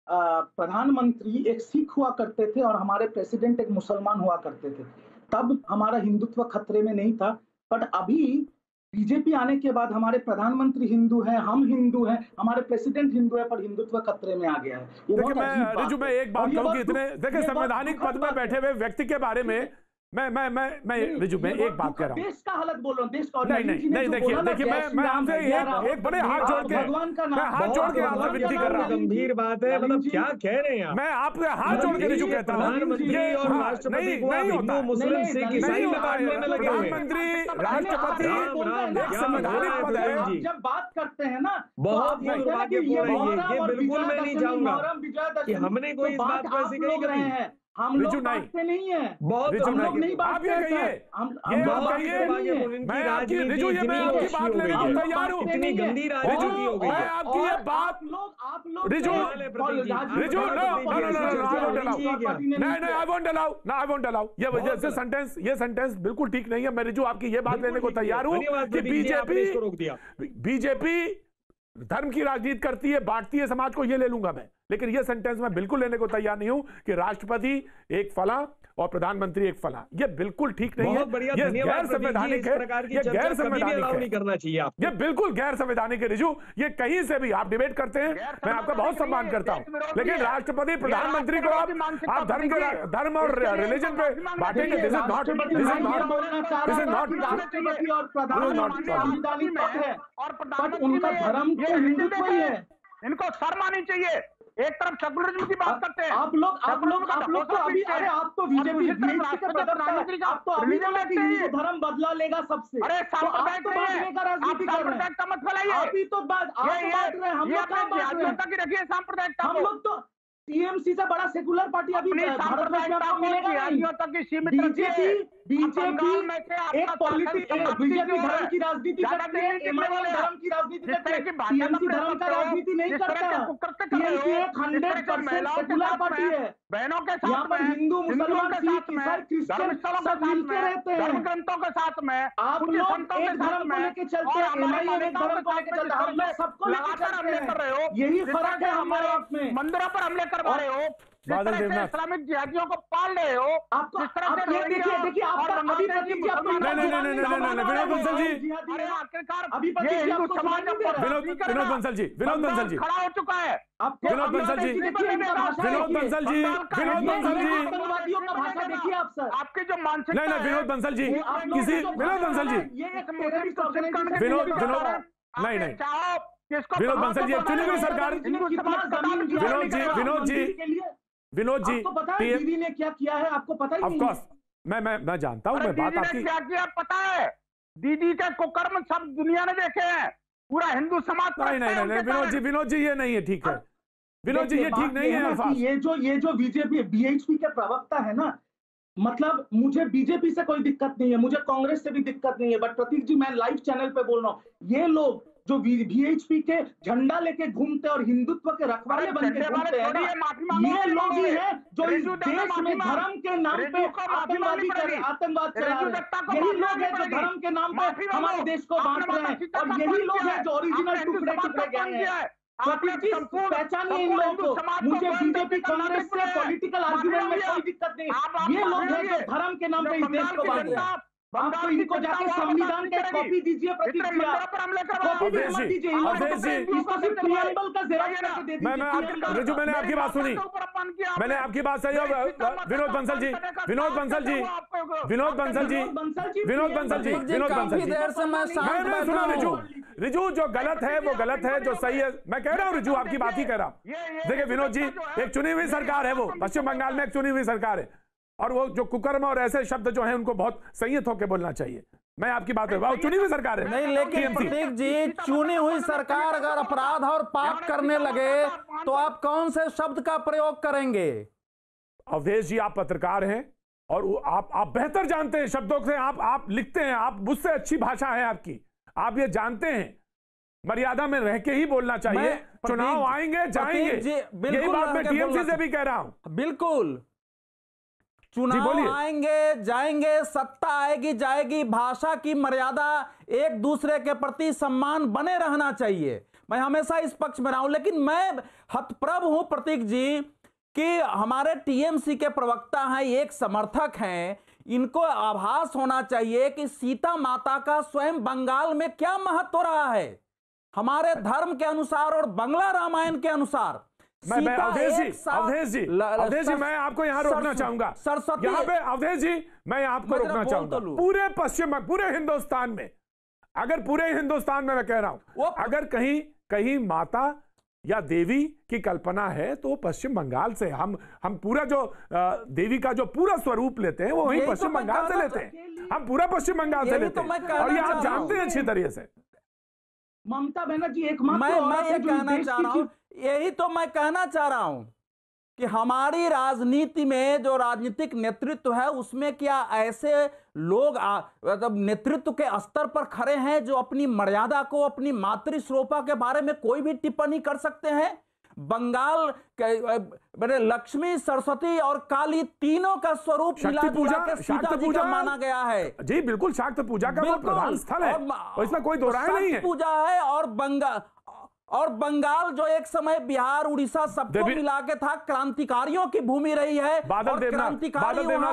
प्रधानमंत्री एक सिख हुआ करते थे और हमारे प्रेसिडेंट एक मुसलमान हुआ करते थे, तब हमारा हिंदुत्व खतरे में नहीं था। बट अभी बीजेपी आने के बाद हमारे प्रधानमंत्री हिंदू हैं, हम हिंदू हैं, हमारे प्रेसिडेंट हिंदू है, पर हिंदुत्व खतरे में आ गया है। देखिए रिजू, मैं एक बात कहूं कि इतने देखिए संवैधानिक पद में बैठे हुए व्यक्ति के बारे में मैं रिजू में एक बात कह रहा हूं। देश का हालत बोल रहा हूं, देश का। नहीं देखिए मैं आपसे एक बड़े हाथ जोड़ के भगवान का नाम, हाथ जोड़ के आपसे विनती कर रहा हूं। गंभीर बात है, मतलब क्या कह रहे हैं आप? मैं आपसे हाथ जोड़ के रिजू कहता हूं, प्रधानमंत्री और राष्ट्रपति को हिंदू मुस्लिम सिख ईसाई बांटने में लगे हुए। प्रधानमंत्री राष्ट्रपति एक संवैधानिक पद है। जब बात करते हैं ना, बहुत दुर्भाग्यपूर्ण है ये बिल्कुल मैं नहीं चाहूंगा कि हमने कोई इस बात को ऐसे कही कभी हैं। हम लोग बांटते नहीं है, बहुत हम लोग नहीं आप ये कहिए, मैं आपकी रिजू ये मैं आपकी बात लेने को तैयार हूँ। इतनी गंदी राजनीति हो गई मैं आपकी ये बात रिजू नहीं आई वोंट अलाउ ये सेंटेंस बिल्कुल ठीक नहीं है। मैं रिजू आपकी ये बात लेने को तैयार हूँ कि बीजेपी धर्म की राजनीति करती है, बांटती है समाज को, ये ले लूंगा मैं, लेकिन ये सेंटेंस मैं बिल्कुल लेने को तैयार नहीं हूं कि राष्ट्रपति एक फला और प्रधानमंत्री एक फला। ये बिल्कुल ठीक नहीं है, ये गैर संवैधानिक है, ये गैर संवैधानिक नहीं करना चाहिए आपको। ये बिल्कुल गैर संवैधानिक है रिजू। ये कहीं से भी आप डिबेट करते हैं, मैं आपका बहुत सम्मान करता हूं, लेकिन राष्ट्रपति प्रधानमंत्री को आप धर्म और रिलीजन पे बांटेंगे, दिस इज नॉट उनका धर्म तो हिंदुत्व ही है। इनको शर्म आनी चाहिए। एक तरफ सेकुलरिज्म की बात करते हैं, आप लोग तो अभी, अरे आप तो बीजेपी के प्रधानमंत्री, आप तो अभी बोले कि हिंदू धर्म बदला लेगा सबसे। अरे सांप्रदायिक का राजनीति कर रहे हैं, मत फैलाइए। आप ही तो बात बांट रहे हैं, हम लोग क्या बांट रहे हैं? रखिए सांप्रदायिक, हम लोग तो टीएमसी से बड़ा सेकुलर पार्टी अभी भारत में आपको मिलेगा नहीं। बीजेपी एक बीजेपी धर्म की राजनीति करती है, एमआईएम धर्म की राजनीति करती है, टीएमसी धर्म का राजनीति नहीं करता। टीएमसी एक 100% सेकुलर पार्टी है। बहनों के साथ यहाँ पर हिंदू मुसलमान सिख ईसाई क्रिश्चियन सब मिलके रहते हैं। धर्म ग्रंथों के साथ में आप लोग एक धर्म को लेके चलते हैं, एमआईएम एक धर्म को लेके चलते हैं, हम लोग सबको लेके चलते हैं। यही फर्क है हमारे आप में। मंदिरों पर हमले करवा रहे हो, इस्लामिक जिहादियों को पाल रहे हो, आपको देखिए आपका अभी विनोद बंसल जी, विनोद बंसल जी खड़ा हो चुका है। विनोद बंसल जी आतंकवादियों का भाषा देखिए आप सर, आपकी जो मानसिक नहीं विनोद बंसल जी विनोद बंसल जी विनोद एक्चुअली भी सरकार विनोद जी आपको पता है दीदी ने क्या किया है? आपको पता ही नहीं? ऑफ कोर्स मैं जानता हूं, मैं बात आपकी क्या किया पता है। दीदी के कुकर्म सब दुनिया ने देखे हैं, पूरा हिंदू समाज। नहीं विनोद जी ये नहीं है, ठीक है विनोद जी ये ठीक नहीं है। ये जो बीजेपी बीएचपी के प्रवक्ता है ना, मतलब मुझे बीजेपी से कोई दिक्कत नहीं है, मुझे कांग्रेस से भी दिक्कत नहीं है, बट प्रतीक जी मैं लाइव चैनल पे बोल रहा हूँ, ये लोग जो बीएचपी के झंडा लेके घूमते और हिंदुत्व के रखवाले बन के घूमते हैं ना, ये लोग ही हैं जो इस देश में धर्म के नाम पे आतंकवाद चला रहे हैं। यही लोग हैं जो धर्म के नाम पे हमारे देश को बांट रहे हैं, और यही लोग हैं जो ओरिजिनल टुकड़े गए हैं। पहचानिए इन लोगों को। मुझे बीजेपी कांग्रेस से पॉलिटिकल आर्गुमेंट में कोई दिक्कत नहीं। ये लोग हैं जो धर्म के नाम पे इस देश को बांट रहे हैं। आपको इनको जाके संविधान के कॉपी दीजिए, प्रतीक जी कॉपी मत दीजिए, इसको सिर्फ प्रियम्बल का ज़ेरॉक्स करके दे दीजिए। रिजू मैंने आपकी बात सुनी, मैंने आपकी बात सही। विनोद बंसल जी सुना रिजू जो गलत है वो गलत है, जो सही है मैं कह रहा हूँ। रिजू आपकी बात ही कह रहा हूँ। देखिए विनोद जी, एक चुनी हुई सरकार है, वो पश्चिम बंगाल में एक चुनी हुई सरकार है, और वो जो कुकर्म और ऐसे शब्द जो हैं उनको बहुत संयत होकर बोलना चाहिए। मैं आपकी बात है, चुनी हुई सरकार है। नहीं, लेकिन प्रतीक जी चुनी हुई सरकार अगर अपराध और पाप करने लगे तो आप कौन से शब्द का प्रयोग करेंगे? अवधेश जी आप पत्रकार हैं और आप बेहतर जानते हैं शब्दों से, आप लिखते हैं, आप मुझसे अच्छी भाषा है आपकी, आप ये जानते हैं। मर्यादा में रह के ही बोलना चाहिए। चुनाव आएंगे जाएंगे, यही बात मैं टीएमसी से भी कह रहा हूं। बिल्कुल, चुनाव आएंगे जाएंगे, सत्ता आएगी जाएगी, भाषा की मर्यादा, एक दूसरे के प्रति सम्मान बने रहना चाहिए। मैं हमेशा इस पक्ष में रहा हूं, लेकिन मैं हतप्रभ हूं प्रतीक जी कि हमारे टीएमसी के प्रवक्ता हैं, एक समर्थक हैं, इनको आभास होना चाहिए कि सीता माता का स्वयं बंगाल में क्या महत्व रहा है हमारे धर्म के अनुसार और बंगला रामायण के अनुसार। मैं अवधेश जी मैं आपको यहाँ रोकना चाहूंगा, सरस्वती यहाँ पे अवधेश जी मैं आपको रोकना चाहूंगा। पूरे हिंदुस्तान में, अगर पूरे हिंदुस्तान में मैं कह रहा हूं, अगर कहीं माता या देवी की कल्पना है तो पश्चिम बंगाल से हम पूरा जो देवी का जो पूरा स्वरूप लेते हैं वो वहीं पश्चिम बंगाल से लेते हैं, हम पूरा पश्चिम बंगाल से लेते हैं, और ये आप जानते हैं अच्छी तरह से। ममता बनर्जी एकमात्र मैं ये कहना चाह रहा हूं, यही तो मैं कहना चाह रहा हूं कि हमारी राजनीति में जो राजनीतिक नेतृत्व है उसमें क्या ऐसे लोग मतलब नेतृत्व के स्तर पर खड़े हैं जो अपनी मर्यादा को, अपनी मातृश्रोपा के बारे में कोई भी टिप्पणी कर सकते हैं? बंगाल के लक्ष्मी, सरस्वती और काली तीनों का स्वरूप मिला के सीता जी का माना गया है। जी बिल्कुल, शक्ति पूजा का वो प्रधान स्थल है, इसमें कोई दो राय नहीं है। पूजा है और बंगाल जो एक समय बिहार, उड़ीसा सबको मिला के था, क्रांतिकारियों की भूमि रही है। बादल देवनाथ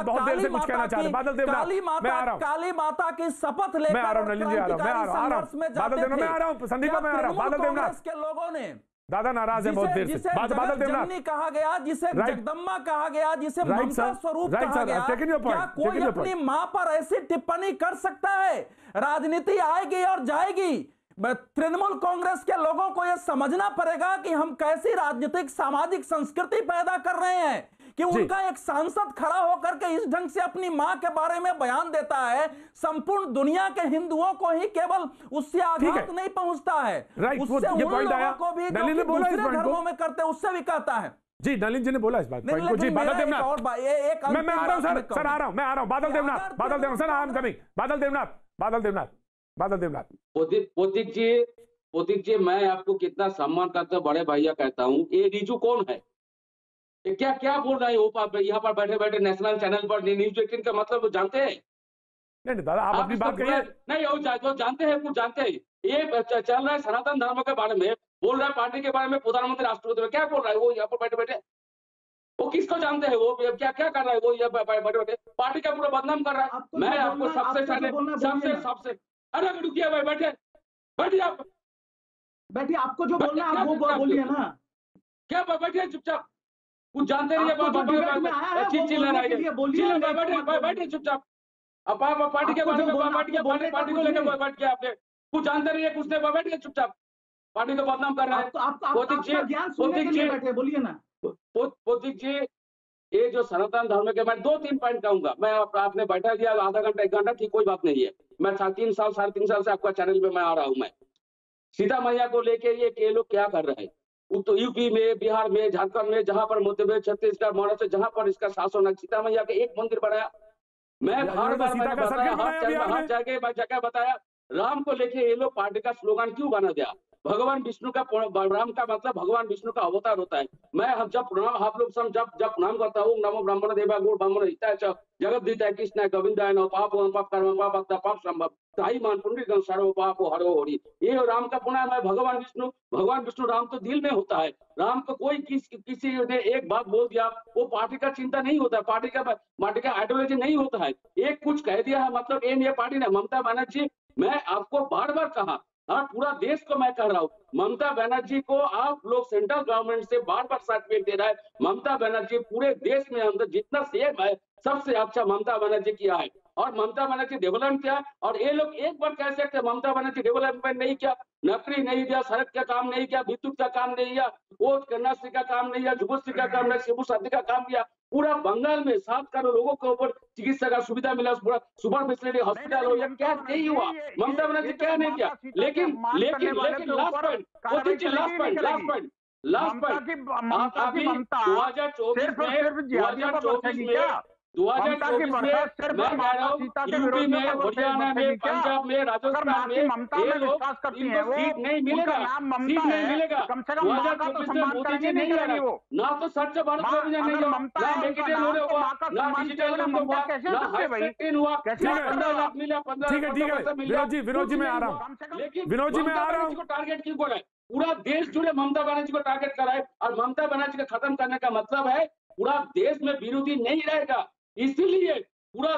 बहुत देर से कुछ कहना चाहते हैं। बादल देवनाथ, मैं आ रहा हूं। काली माता की शपथ लेकर, मैं आ रहा हूं, नलिन जी आ रहा हूं, मैं आ रहा हूं, बादल देवनाथ मैं आ रहा हूं, संदीप मैं आ रहा हूं। बादल देवनाथ के लोगों ने दादा नाराज है बहुत देर से। बादल देवनाथ कहा गया, जिसे जगदम्बा कहा गया, जिसे ममता स्वरूप कहा गया, क्या कोई अपनी मां पर ऐसी टिप्पणी कर सकता है? राजनीति आएगी और जाएगी। तृणमूल कांग्रेस के लोगों को यह समझना पड़ेगा कि हम कैसी राजनीतिक सामाजिक संस्कृति पैदा कर रहे हैं कि उनका एक सांसद खड़ा होकर के इस ढंग से अपनी मां के बारे में बयान देता है। संपूर्ण दुनिया के हिंदुओं को ही केवल उससे आघात नहीं पहुंचता है, उससे उन लोगों को भी जो दूसरे धर्मों में करते उससे भी कहता है। जी नलिन जी ने बोला इस बात को। जी बादल देवनाथ, मैं आ रहा हूं सर आ रहा हूं, मैं आ रहा हूं। Badal Debnath sir, I am coming. Badal Debnath पोतिक जी मैं आपको कितना सम्मान करता हूं, बड़े भैया कहता हूं। ये रिजू कौन है? क्या बोल रहे हैं यहाँ पर बैठे बैठे नेशनल चैनल पर? न्यूज 18 का मतलब जानते हैं? नहीं दादा, आप अपनी बात करिए। नहीं वो जानते हैं, कुछ जानते हैं। ये चल रहा है सनातन धर्म के बारे में, बोल रहा है पार्टी के बारे में, प्रधानमंत्री राष्ट्रपति में क्या बोल रहा है वो यहाँ पर बैठे बैठे? वो किसको जानते हैं? वो क्या कर रहा है वो यहाँ बैठे बैठे? पार्टी का पूरा बदनाम कर रहा है। मैं आपको सबसे अरे रुकिए भाई, बैठिए आप, बैठिए। आपको जो बोलना है आप वो बोलिए ना। क्या बैठिए चुपचाप, कुछ जानते नहीं है। बैठिए चुपचाप। अब आप पार्टी के बारे में पार्टी को लेकर बैठ गया, आपने कुछ जानते नहीं है, कुछ नहीं, बैठिए चुपचाप। पार्टी को बदनाम कर रहा है। बोलिए ना पोतिक जी, ये जो सनातन धर्म के, मैं 2-3 पॉइंट कहूंगा। मैं आपने बैठा दिया आधा घंटा 1 घंटा, ठीक, कोई बात नहीं है। मैं 3 साल 3.5 साल से आपका चैनल पे मैं आ रहा हूं। मैं सीता मैया को लेके ये लोग क्या कर रहे हैं? तो यूपी में, बिहार में, झारखंड में, जहां पर मध्य प्रदेश, छत्तीसगढ़, महाराष्ट्र, जहां पर इसका शासन है, सीता मैया के एक मंदिर बनाया। मैं हर जगह बताया। राम को लेके ये लोग पार्टी का स्लोगन क्यों बना दिया? भगवान विष्णु का, राम का मतलब भगवान विष्णु का अवतार होता है। मैं जब प्रणाम, आप लोग जब प्रणाम करता हूँ, नमो ब्राह्मण देवा गुण ब्राह्मण हिताय च जगद्दिताय कृष्णाय गोविंदाय नमः पाप कर्म पाप संभव ताई मान पुण्य सर्व पाप हरो हरि। ये राम का प्रणाम है। भगवान विष्णु राम तो दिल में होता है। राम को कोई किसी ने एक बात बोल दिया, वो पार्टी का चिंता नहीं होता है, पार्टी का आइडियोलॉजी नहीं होता है। एक कुछ कह दिया है मतलब ये पार्टी ने। ममता बनर्जी, मैं आपको बार बार कहा, और पूरा देश को मैं कह रहा हूँ, ममता बनर्जी को आप लोग सेंट्रल गवर्नमेंट से बार बार सर्टिफिकेट दे रहा है। ममता बनर्जी पूरे देश में अंदर जितना सीएम है सबसे अच्छा ममता बनर्जी किया है। और ममता बनर्जी डेवलपमेंट किया। और ये लोग एक बार कह सकते ममता बनर्जी डेवलपमेंट नहीं किया, नौकरी नहीं दिया, सड़क का काम नहीं किया, विद्युत का काम नहीं किया, वोट कन्याश्री का काम नहीं किया, जुबश्री का काम नहीं, शिबू शादी का काम किया। पूरा बंगाल में 7 करोड़ लोगों के ऊपर चिकित्सा का सुविधा मिला, पूरा सुपर फैसिलिटी हॉस्पिटल हो, या क्या नहीं हुआ? ममता बनर्जी क्या नहीं किया? लेकिन लास्ट पॉइंट, 2024 में यूपी में, हरियाणा में, पंजाब में, राजस्थान में ये लोग सीट नहीं मिलेगा। 2024 में मोदी जी नहीं आएगा, ना तो स्वच्छ भारत अभियान नहीं हुआ, ना मेडिकल हुआ, ना डिजिटल हुआ, ना हाईटेक हुआ, 15 लाख मिला। 15 ठीक है विनोद जी मैं आ रहा हूँ। लेकिन विनोद जी मैं आ रहा हूँ। टारगेट क्यों कर रहा है? पूरा देश जुड़े ममता बनर्जी को टारगेट करा है, और ममता बनर्जी को खत्म करने का मतलब है पूरा देश में विरोधी नहीं रहेगा। इसीलिए पूरा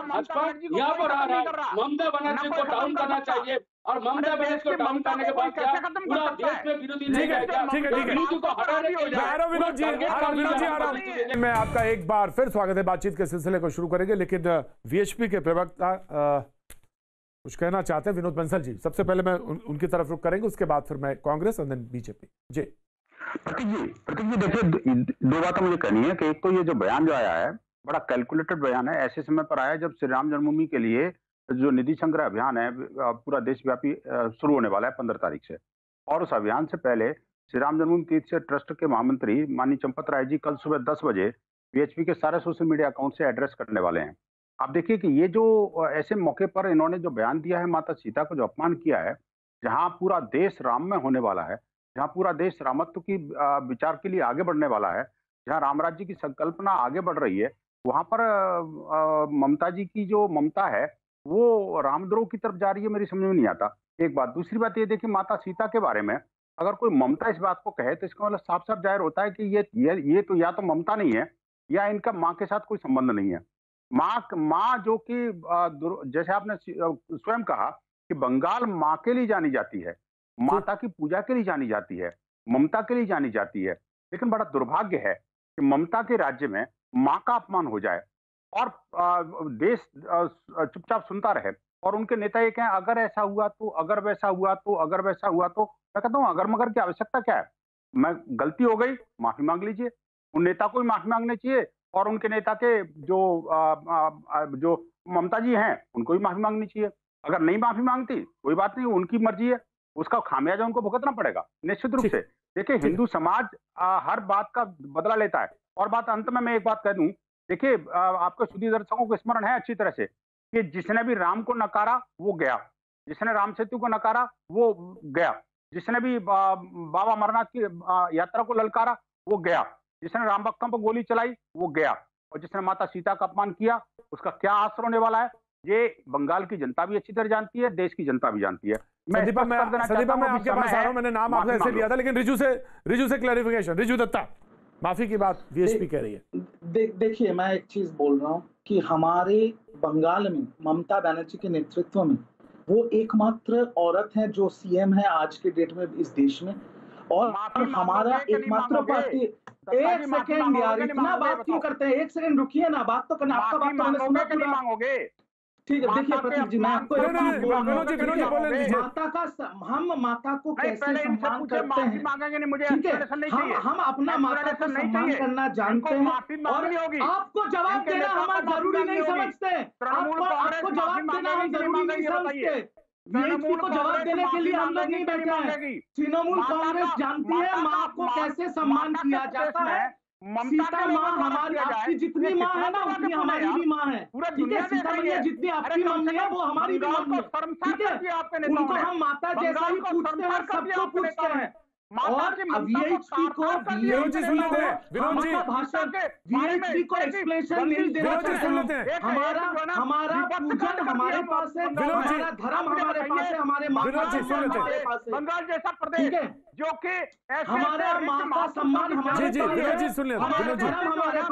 भाजपा यहाँ पर आ रहा है, ममता बनर्जी को डाउन करना चाहिए, और ममता बनर्जी को डाउन करने के बाद क्या पूरा देश में विरोधी नहीं रहेगा। विरोधी को हटाने के लिए विनोद जी आ रहा हूं। मैं आपका एक बार फिर स्वागत है, बातचीत के सिलसिले को शुरू करेंगे, लेकिन वीएचपी के प्रवक्ता कुछ कहना चाहते हैं, विनोद बंसल जी। सबसे पहले मैं उनकी तरफ रुख करेंगे, उसके बाद फिर मैं कांग्रेस और देन बीजेपी। जी प्रतीक जी देखिए, दो बातें मुझे कहनी है कि एक तो ये जो बयान जो आया है बड़ा कैलकुलेटेड बयान है, ऐसे समय पर आया जब श्री राम जन्मभूमि के लिए जो निधि संग्रह अभियान है पूरा देशव्यापी शुरू होने वाला है 15 तारीख से, और उस अभियान से पहले श्री राम जन्मभूमि तीर्थ ट्रस्ट के महामंत्री माननीय चंपत राय जी कल सुबह 10 बजे वीएचपी के सारे सोशल मीडिया अकाउंट से एड्रेस करने वाले हैं। आप देखिए कि ये जो ऐसे मौके पर इन्होंने जो बयान दिया है, माता सीता को जो अपमान किया है, जहां पूरा देश राम में होने वाला है, जहां पूरा देश रामत्व की विचार के लिए आगे बढ़ने वाला है, जहां राम राज्य की संकल्पना आगे बढ़ रही है, वहां पर ममता जी की जो ममता है वो रामद्रोह की तरफ जा रही है, मेरी समझ में नहीं आता। एक बात। दूसरी बात ये देखिए, माता सीता के बारे में अगर कोई ममता इस बात को कहे तो इसका मतलब साफ साफ जाहिर होता है कि ये तो या तो ममता नहीं है या इनका माँ के साथ कोई संबंध नहीं है। माँ जो कि जैसे आपने स्वयं कहा कि बंगाल माँ के लिए जानी जाती है, माता की पूजा के लिए जानी जाती है, ममता के लिए जानी जाती है, लेकिन बड़ा दुर्भाग्य है कि ममता के राज्य में माँ का अपमान हो जाए और देश चुपचाप सुनता रहे, और उनके नेता ये कहें अगर ऐसा हुआ तो, अगर वैसा हुआ तो, अगर वैसा हुआ तो। मैं कहता हूँ अगर मगर की आवश्यकता क्या है? मैं गलती हो गई, माफी मांग लीजिए, उन नेता को भी माफी मांगनी चाहिए, और उनके नेता के जो ममता जी हैं उनको भी माफी मांगनी चाहिए। अगर नहीं माफी मांगती कोई बात नहीं, उनकी मर्जी है, उसका खामियाजा उनको भुगतना पड़ेगा निश्चित रूप से। देखिए हिंदू समाज हर बात का बदला लेता है। और बात अंत में मैं एक बात कह दूं, देखिए आपके सुधी दर्शकों को स्मरण है अच्छी तरह से कि जिसने भी राम को नकारा वो गया, जिसने राम सेतु को नकारा वो गया, जिसने भी बाबा अमरनाथ की यात्रा को ललकारा वो गया, जिसने राम भक्तों पर गोली चलाई वो गया, और जिसने माता सीता का अपमान किया उसका क्या असर होने वाला है ये बंगाल की जनता भी अच्छी तरह जानती है, देश की जनता भी जानती है। संदीपा मैं आपके पास आ रहा हूं, मैंने नाम आपने ऐसे लिया था, लेकिन रिजू से क्लैरिफिकेशन। रिजू दत्ता, माफी की बात वीएचपी कह रही है। देखिए मैं एक चीज बोल रहा हूँ कि हमारे बंगाल में ममता बनर्जी के नेतृत्व में वो एकमात्र औरत है जो सीएम है आज के डेट में इस देश में, और हमारा एकमात्र पार्टी। एक सेकेंड यार, इतना बात क्यों करते हैं? एक सेकेंड रुकिए ना, बात तो करना। आपका बात तो मैंने सुना पूरा। ठीक है, देखिए प्रतीक जी, मैं आपको एक चीज बोल रहा हूँ, माता का हम माता को कैसे सम्मान करते हैं, ठीक है? हम अपना माता को सम्मान करना जानते हैं, और आपको जवाब देना हम जरूरी नहीं समझते। आपको जवाब देना हम जरूरी नहीं समझते। वीएचपी को जवाब देने के लिए हम लोग नहीं बैठे हैं। तृणमूल कांग्रेस जानती है माँ को कैसे सम्मान किया जाता है। सीता माँ हमारी, आपकी जितनी माँ है ना उतनी हमारी भी माँ है, ठीक है? सीता मैया जितनी आपकी मम्मी है वो हमारी भी मम्मी है, ठीक है? उनको हम माता जैसा ही पूछते हैं, सबको पूछते हैं। और वीएचपी को वीएचपी को एक्सप्लेनेशन नहीं देना चाहिए। हमारा पूजन हमारे पास है, हमारा धर्म हमारे पास है, हमारे माता हमारे पास है, बंगाल जैसा प्रदेश जो कि हमारा माँ का सम्मान हमारे पास है,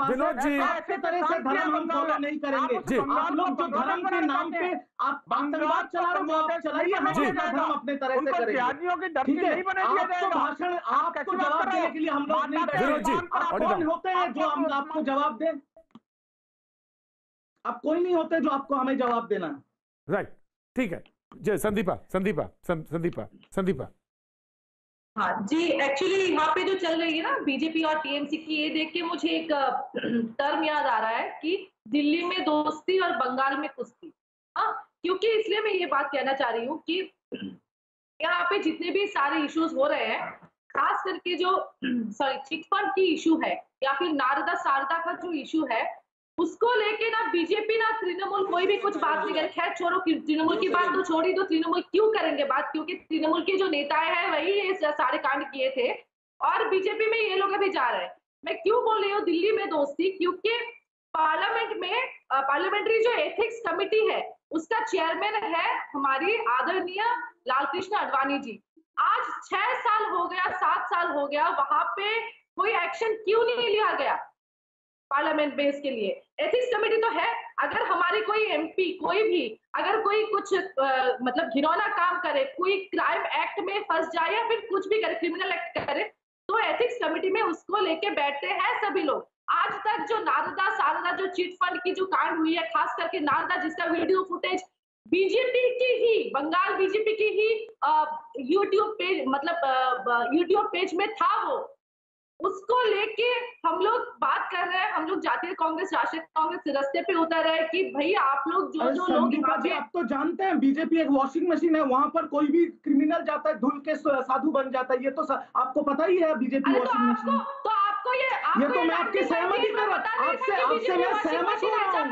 विनोद जी आपके तरह से धर्म हम फॉलो नहीं करेंगे। आप लोग जो धर्म के नाम पे आप आतंकवाद चला रहे हो वो आप चलाइए, हम अपना धर्म अपने तरह से करेंगे, ठीक है? आपको भाषण, आपको जवाब देने के लिए हम लोग नहीं बैठे। आप कौन होते हैं जो हम आपको जवाब दें? आप कोई नहीं होते जो आपको हमें जवाब देना। राइट, ठीक है। जय संदीपा। हाँ जी, एक्चुअली यहाँ पे जो चल रही है ना बीजेपी और टीएमसी की, ये देख के मुझे एक टर्म याद आ रहा है कि दिल्ली में दोस्ती और बंगाल में कुश्ती। हाँ, क्योंकि इसलिए मैं ये बात कहना चाह रही हूँ कि यहाँ पे जितने भी सारे इश्यूज हो रहे हैं, खास करके जो चिटफंड की इशू है या फिर नारदा शारदा का जो इशू है, उसको लेके ना बीजेपी ना तृणमूल कोई भी कुछ बात नहीं करे। खैर छोड़ो, तृणमूल की बात तो छोड़ी दो, तृणमूल क्यों करेंगे बात, क्योंकि तृणमूल के जो नेता है वही ये सारे कांड किए थे, और बीजेपी में ये लोग अभी जा रहे हैं। मैं क्यों बोल रही हूँ दिल्ली में दोस्ती, क्योंकि पार्लियामेंट में पार्लियामेंट्री जो एथिक्स कमिटी है उसका चेयरमैन है हमारी आदरणीय लालकृष्ण आडवाणी जी। आज 6 साल हो गया, 7 साल हो गया, वहां पे कोई एक्शन क्यों नहीं लिया गया पार्लियामेंट बेस के लिए? एथिक्स कमेटी तो है, अगर हमारी कोई एमपी कोई भी अगर कोई कुछ मतलब घिनौना काम करे, कोई क्राइम एक्ट में फंस जाए या फिर कुछ भी करे, क्रिमिनल एक्ट करे, तो एथिक्स कमेटी में उसको लेके बैठते हैं सभी लोग। आज तक जो नारदा सारदा जो चिट फंड की जो कांड हुई है, खास करके नारदा जिसका वीडियो फुटेज बीजेपी की ही, बंगाल बीजेपी की ही यूट्यूब पेज मतलब यूट्यूब पेज में था, वो उसको लेके हम लोग बात कर रहे हैं। हम लोग जातीय कांग्रेस, राष्ट्रीय कांग्रेस रास्ते पे उतर रहे हैं कि भाई आप लोग जो जो लोग संदीपा जी, आप तो जानते हैं बीजेपी एक वॉशिंग मशीन है, वहां पर कोई भी क्रिमिनल जाता है धुल के साधु बन जाता है। ये तो आपको पता ही है बीजेपी वॉशिंग मशीन। तो आपको ये तो मैं आपकी सहमति कर रहा हूँ, आपसे मैं सहमत हो रहा हूँ,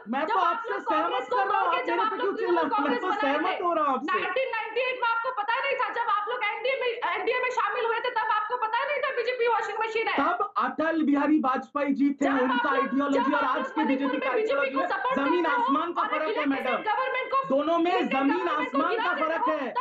मैं तो आपसे सहमत कर रहा हूँ, आप मेरे पे क्यों चिल्ला रहे हैं? मैं तो सहमत हो रहा हूँ आपसे। 1998 में आपको पता नहीं था, जब आप लोग एनडीए में शामिल हुए थे, तब आपको पता नहीं था बीजेपी वॉशिंग मशीन है? तब अटल बिहारी वाजपेयी जी थे, उनका आइडियोलॉजी और आज की बीजेपी का आइडियोलॉजी में जमीन आसमान का फर्क है मैडम, दोनों में जमीन आसमान का फर्क है।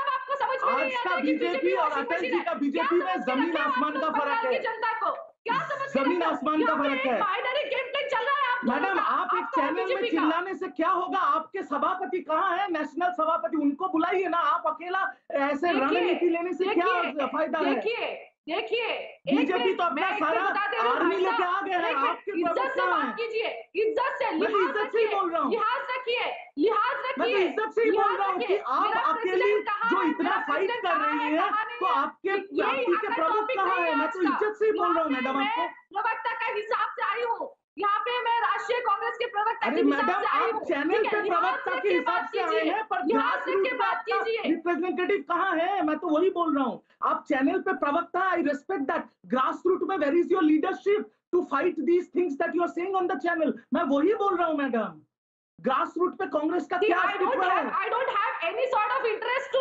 आज का बीजेपी और अटल जी का बीजेपी में जमीन आसमान का फर्क है, जनता को क्या जमीन आसमान का फर्क है। गेम प्ले चल रहा है मैडम, आप एक चैनल में चिल्लाने से क्या होगा? आपके सभापति कहाँ है, नेशनल सभापति, उनको बुलाइए ना। आप अकेला ऐसे रणनीति लेने से क्या फायदा है? देखिए बीजेपी तो अपना सारा आर्मी लेके आ गए हैं, आपके इज्जत से बात कीजिए, इज्जत से, इज्जत से ही बोल रहा हूँ, लिहाज रखिए, लिहाज मैं तो इज्जत से ही बोल रहा हूँ कि आप अकेली जो इतना फाइट कर रही है, तो आपके पार्टी के प्रमुख कहाँ है? मैं तो इज्जत से ही बोल रहा हूँ मैडम आपको। प्रवक्ता का हिसाब से आई हूँ यहाँ पे, मैं राष्ट्रीय कांग्रेस के प्रवक्ता अरे मैडम, आप चैनल पे प्रवक्ता के हिसाब से आए हैं, पर ग्रास रूट पे आपका रिप्रेजेंटेटिव कहाँ है? मैं तो वही बोल रहा हूँ, आप चैनल पे प्रवक्ता, I respect that. Grass root में where is your leadership to fight these things that you are saying on the channel? मैं वही बोल रहा हूँ मैडम, ग्रास रूट पे कांग्रेस का क्या अस्तित्व है? I don't have any sort of interest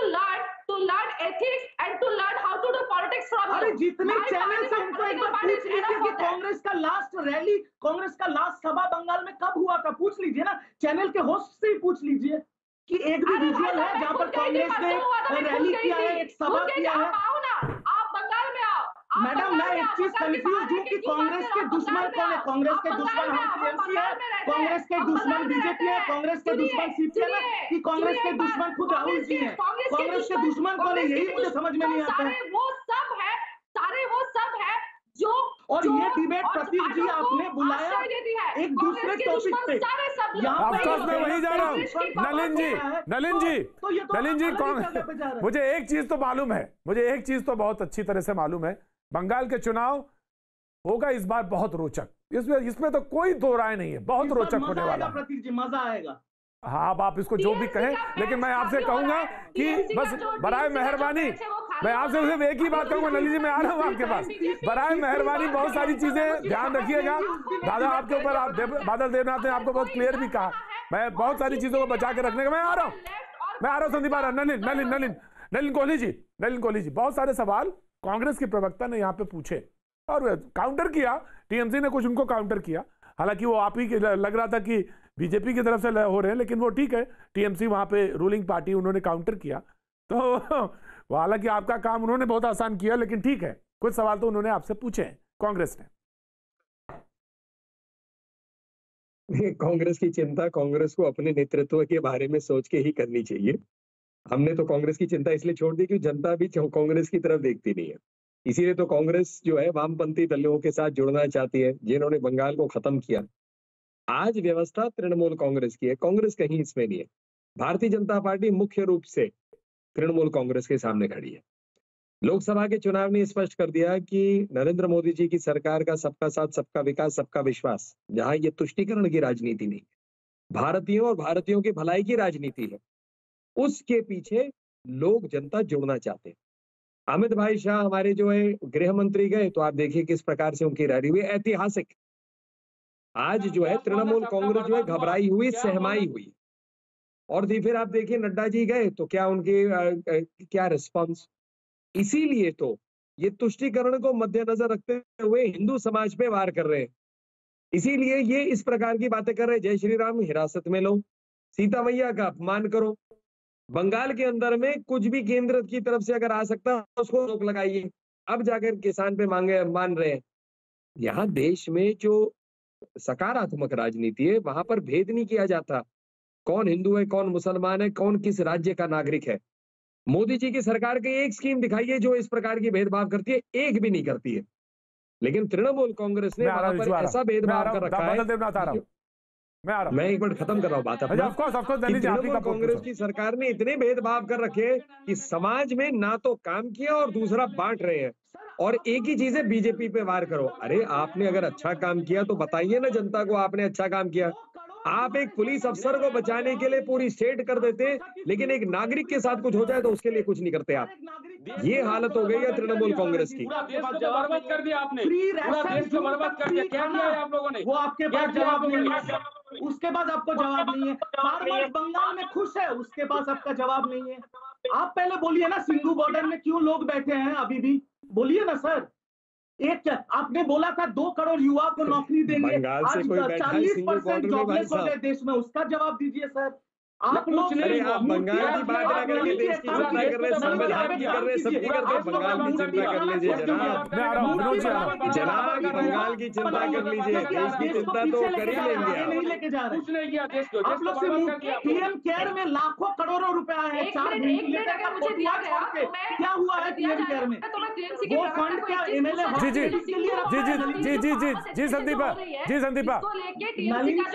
to learn ethics and to learn how to do politics from you. अरे जितने चैनल से उनको एक बार पूछ लीजिए कि कांग्रेस का लास्ट रैली, कांग्रेस का लास्ट सभा बंगाल में कब हुआ था, पूछ लीजिए ना, चैनल के होस्ट से ही पूछ लीजिए कि एक भी विजुअल है जहाँ पर कांग्रेस ने रैली किया है, एक सभा किया है? आप बंगाल में आओ मैडम, मैं एक चीज कंफ्यूज हूँ कि कांग्रेस के दुश्मन कौन है? कांग्रेस के दुश्मन हम टीएमसी है, कांग्रेस के दुश्मन बीजेपी है, कांग्रेस के दुश्मन सीपीएम है, कि कांग्रेस के दुश्मन खुद राहुल जी हैं? कांग्रेस के दुश्मन कौन है, यही मुझे समझ में नहीं आता है। वो सब है, सारे वो सब है जो और ये डिबेट प्रतीक जी आपने बुलाया एक दूसरे टॉपिक पे, अफसोस मैं वही जा रहा हूँ। नलिन जी मुझे एक चीज तो मालूम है, मुझे एक चीज तो बहुत अच्छी तरह से मालूम है, बंगाल के चुनाव होगा इस बार बहुत रोचक, इसमें तो कोई दो राय नहीं है, बहुत रोचक होने वाला है। प्रतीक जी मजा आएगा। हाँ, अब आप इसको जो भी कहें, लेकिन मैं आपसे कहूंगा कि बस बराए मेहरबानी, मैं आपसे सिर्फ एक ही बात कहूंगा, नलिन जी मैं आ रहा हूँ आपके पास, बराए मेहरबानी बहुत सारी चीजें ध्यान रखिएगा। दादा आपके ऊपर, आप बादल देवनाथ ने आपको बहुत क्लियर भी कहा, मैं बहुत सारी चीजों को बचा के रखने का मैं आ रहा हूँ संदीप आ रहा। नलिन कोहली जी बहुत सारे सवाल कांग्रेस के प्रवक्ता ने यहाँ पे पूछे और काउंटर किया, टीएमसी ने कुछ उनको काउंटर किया, हालांकि वो आप ही लग रहा था कि बीजेपी की तरफ से हो रहे हैं, लेकिन वो ठीक है, टीएमसी वहां पे रूलिंग पार्टी, उन्होंने काउंटर किया, तो हालांकि आपका काम उन्होंने बहुत आसान किया, लेकिन ठीक है, कुछ सवाल तो उन्होंने आपसे पूछे हैं कांग्रेस ने। कांग्रेस की चिंता कांग्रेस को अपने नेतृत्व के बारे में सोच के ही करनी चाहिए। हमने तो कांग्रेस की चिंता इसलिए छोड़ दी कि जनता भी कांग्रेस की तरफ देखती नहीं है, इसीलिए तो कांग्रेस जो है वामपंथी दलों के साथ जुड़ना चाहती है, जिन्होंने बंगाल को खत्म किया। आज व्यवस्था तृणमूल कांग्रेस की है, कांग्रेस कहीं इसमें नहीं है। भारतीय जनता पार्टी मुख्य रूप से तृणमूल कांग्रेस के सामने खड़ी है। लोकसभा के चुनाव ने स्पष्ट कर दिया कि नरेंद्र मोदी जी की सरकार का सबका साथ, सबका विकास, सबका विश्वास, जहां ये तुष्टीकरण की राजनीति नहीं, भारतीयों और भारतीयों की भलाई की राजनीति है, उसके पीछे लोग, जनता जुड़ना चाहते हैं। अमित भाई शाह हमारे जो है गृह मंत्री गए, तो आप देखिए किस प्रकार से उनकी रैली हुई, ऐतिहासिक। आज जो है तृणमूल कांग्रेस जो है घबराई हुई, सहमाई हुई, और फिर आप देखिए नड्डा जी गए तो क्या उनके क्या रिस्पॉन्स। इसीलिए तो ये तुष्टीकरण को मद्देनजर रखते हुए हिंदू समाज पे वार कर रहे हैं, इसीलिए ये इस प्रकार की बातें कर रहे हैं। जय श्री राम हिरासत में लो, सीता मैया का अपमान करो, बंगाल के अंदर में कुछ भी केंद्र की तरफ से अगर आ सकता है उसको रोक लगाइए, अब जाकर किसान पे मान रहे हैं। यहाँ देश में जो सकारात्मक राजनीति है वहां पर भेद नहीं किया जाता, कौन हिंदू है, कौन मुसलमान है, कौन किस राज्य का नागरिक है। मोदी जी की सरकार की एक स्कीम दिखाइए जो इस प्रकार की भेदभाव करती है, एक भी नहीं करती है। लेकिन तृणमूल कांग्रेस ने वहां पर ऐसा भेदभाव कर रखा है। मैं एक बार खत्म कर रहा हूँ बात अपना। तृणमूल कांग्रेस की सरकार ने इतने भेदभाव कर रखे कि समाज में ना तो काम किया और दूसरा बांट रहे हैं। और एक ही चीज है, बीजेपी पे वार करो। अरे आपने अगर अच्छा काम किया तो बताइए ना जनता को आपने अच्छा काम किया। आप एक पुलिस अफसर को बचाने के लिए पूरी स्टेट कर देते, लेकिन एक नागरिक के साथ कुछ हो जाए तो उसके लिए कुछ नहीं करते आप। ये हालत हो गई है तृणमूल कांग्रेस की। बर्बाद कर दिया आपने, पूरा देश को बर्बाद कर दिया। क्या किया है आप लोगों ने? वो आपके पास जवाब नहीं है, उसके बाद आपको जवाब नहीं है। फार्मर्स बंगाल में खुश है, उसके पास आपका जवाब नहीं है। आप पहले बोलिए ना, सिंघू बॉर्डर में क्यों लोग बैठे हैं अभी भी, बोलिए ना सर। एक आपने बोला था 2 करोड़ युवा को नौकरी देंगे, आज 40% जॉबलेस हो गए देश में, उसका जवाब दीजिए सर। आप लोग बंगाल की बात ना करके देश की चिंता कर रहे, संविधान की कर रहे, सबकी करते हैं। बंगाल की चिंता कर लीजिए जनाब, जनाब बंगाल की चिंता कर लीजिए, देश की चिंता तो कर ही लेंगे। नहीं लेके जा रहे, कुछ नहीं किया देश को। आप लोग से पीएम केयर में लाखों करोड़ों रुपया है, 4 वेंटिलेटर का मुझे दिया गया, क्या हुआ है पीएम केयर में? वो फंड क्या एमएलए? जी संदीपा, जी संदीपा,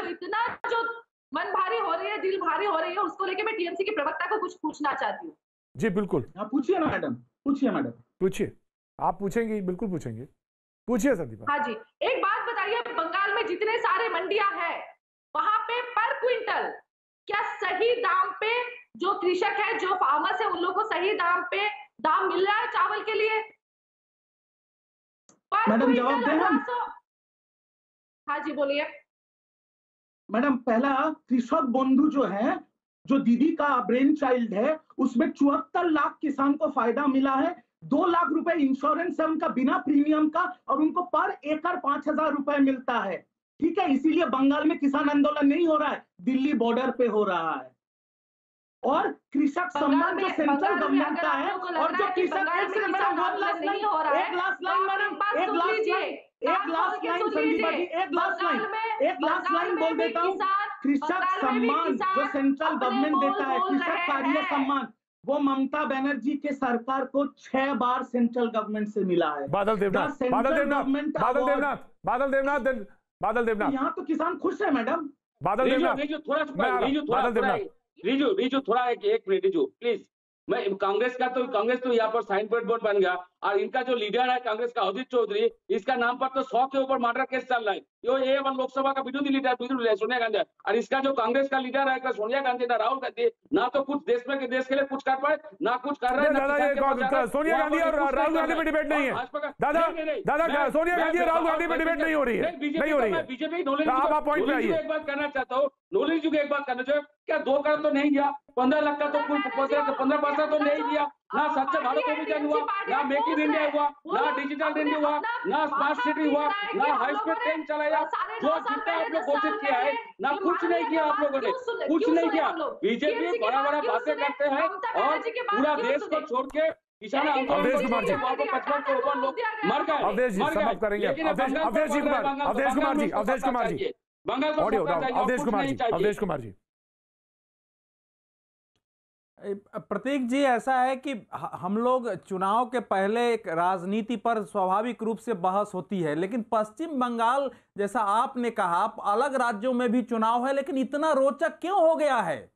इतना जो मन भारी हो रही है, दिल भारी हो रही है, उसको लेके मैं टीएमसी के प्रवक्ता को कुछ पूछना चाहती हूँ। जी बिल्कुल, आप पूछिए ना मैडम, पूछिए मैडम, पूछिए। आप पूछेंगे? बिल्कुल पूछेंगे, पूछिए संदीपा। हाँ जी, एक बात बताइए, बंगाल में जितने सारे मंडियां हैं वहां पे पर क्विंटल क्या सही दाम पे जो कृषक है, जो फार्मर्स है, उन लोगों को सही दाम पे दाम मिल रहा है चावल के लिए? मैडम जवाब दें हम। हाँ जी बोलिए मैडम। पहला कृषक बंधु जो है, जो दीदी का ब्रेन चाइल्ड है, उसमें 74 लाख किसान को फायदा मिला है। 2 लाख रुपए इंश्योरेंस है उनका बिना प्रीमियम का, और उनको पर एकड़ 5,000 रुपए मिलता है। ठीक है, इसीलिए बंगाल में किसान आंदोलन नहीं हो रहा है, दिल्ली बॉर्डर पे हो रहा है। और कृषक सम्मान जो सेंट्रल गवर्नमेंट का है, और जो कृषक एक लास्ट लाइन बोल देता हूँ। कृषक सम्मान जो सेंट्रल गवर्नमेंट देता है, कृषक कार्य सम्मान, वो ममता बनर्जी के सरकार को 6 बार सेंट्रल गवर्नमेंट से मिला है। बादल देवनाथ, यहाँ तो किसान खुश है मैडम। बादल देवनाथ, रिजू थोड़ा एक मिनट रिजू प्लीज। मैं कांग्रेस तो यहाँ पर साइन बोर्ड बन गया, और इनका जो लीडर है कांग्रेस का अजित चौधरी, इसका नाम पर तो 100 के ऊपर मर्डर केस चल रहा है। ये लोकसभा का विरोधी लीडर सोनिया गांधी, और इसका जो कांग्रेस का लीडर है सोनिया गांधी ना राहुल गांधी, ना तो कुछ देश के लिए कुछ कर पाए, ना कुछ कर रहे हैं। सोनिया गांधी और राहुल गांधी में डिबेट नहीं है दादा, सोनिया गांधी और राहुल गांधी में डिबेट नहीं हो रही है, बीजेपी। आप पॉइंट पे आइए। एक बात करना चाहता हूँ, नॉलेज की एक बात करना चाहिए। क्या 2 करोड़ तो नहीं दिया, 15 लाख का तो 15% तो नहीं दिया, ना स्वच्छ भारत अभियान हुआ, ना मेक इन इंडिया हुआ, ना डिजिटल इंडिया हुआ, ना स्मार्ट सिटी हुआ, ना हाई स्पीड ट्रेन चलाया। जो जितना आप लोग घोषित किया है, ना कुछ नहीं किया आप लोगों ने, कुछ नहीं किया। बीजेपी बड़ा बातें करते हैं और पूरा देश को छोड़ के किसान अवधेश कुमार जी, 55 के ऊपर लोग मर गए। अवधेश जी समाप्त करेंगे। अवधेश कुमार जी, बंगाल को अवधेश कुमार जी। प्रतीक जी, ऐसा है कि हम लोग चुनाव के पहले एक राजनीति पर स्वाभाविक रूप से बहस होती है, लेकिन पश्चिम बंगाल जैसा आपने कहा अलग राज्यों में भी चुनाव है, लेकिन इतना रोचक क्यों हो गया है?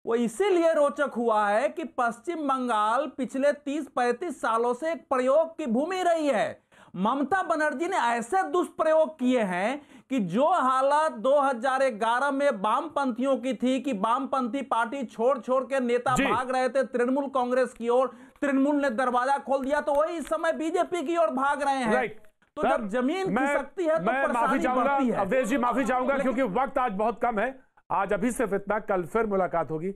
वो इसीलिए रोचक हुआ है कि पश्चिम बंगाल पिछले 30-35 सालों से एक प्रयोग की भूमि रही है। ममता बनर्जी ने ऐसे दुष्प्रयोग किए हैं कि जो हालत 2011 में वामपंथियों की थी कि वामपंथी पार्टी छोड़ के नेता भाग रहे थे तृणमूल कांग्रेस की ओर, तृणमूल ने दरवाजा खोल दिया, तो वही समय बीजेपी की ओर भाग रहे हैं। तो जब जमीन खिसकती है तो परेशानी बढ़ती है। अवधेश जी माफी चाहूंगा क्योंकि वक्त आज बहुत कम है। आज अभी सिर्फ इतना, कल फिर मुलाकात होगी।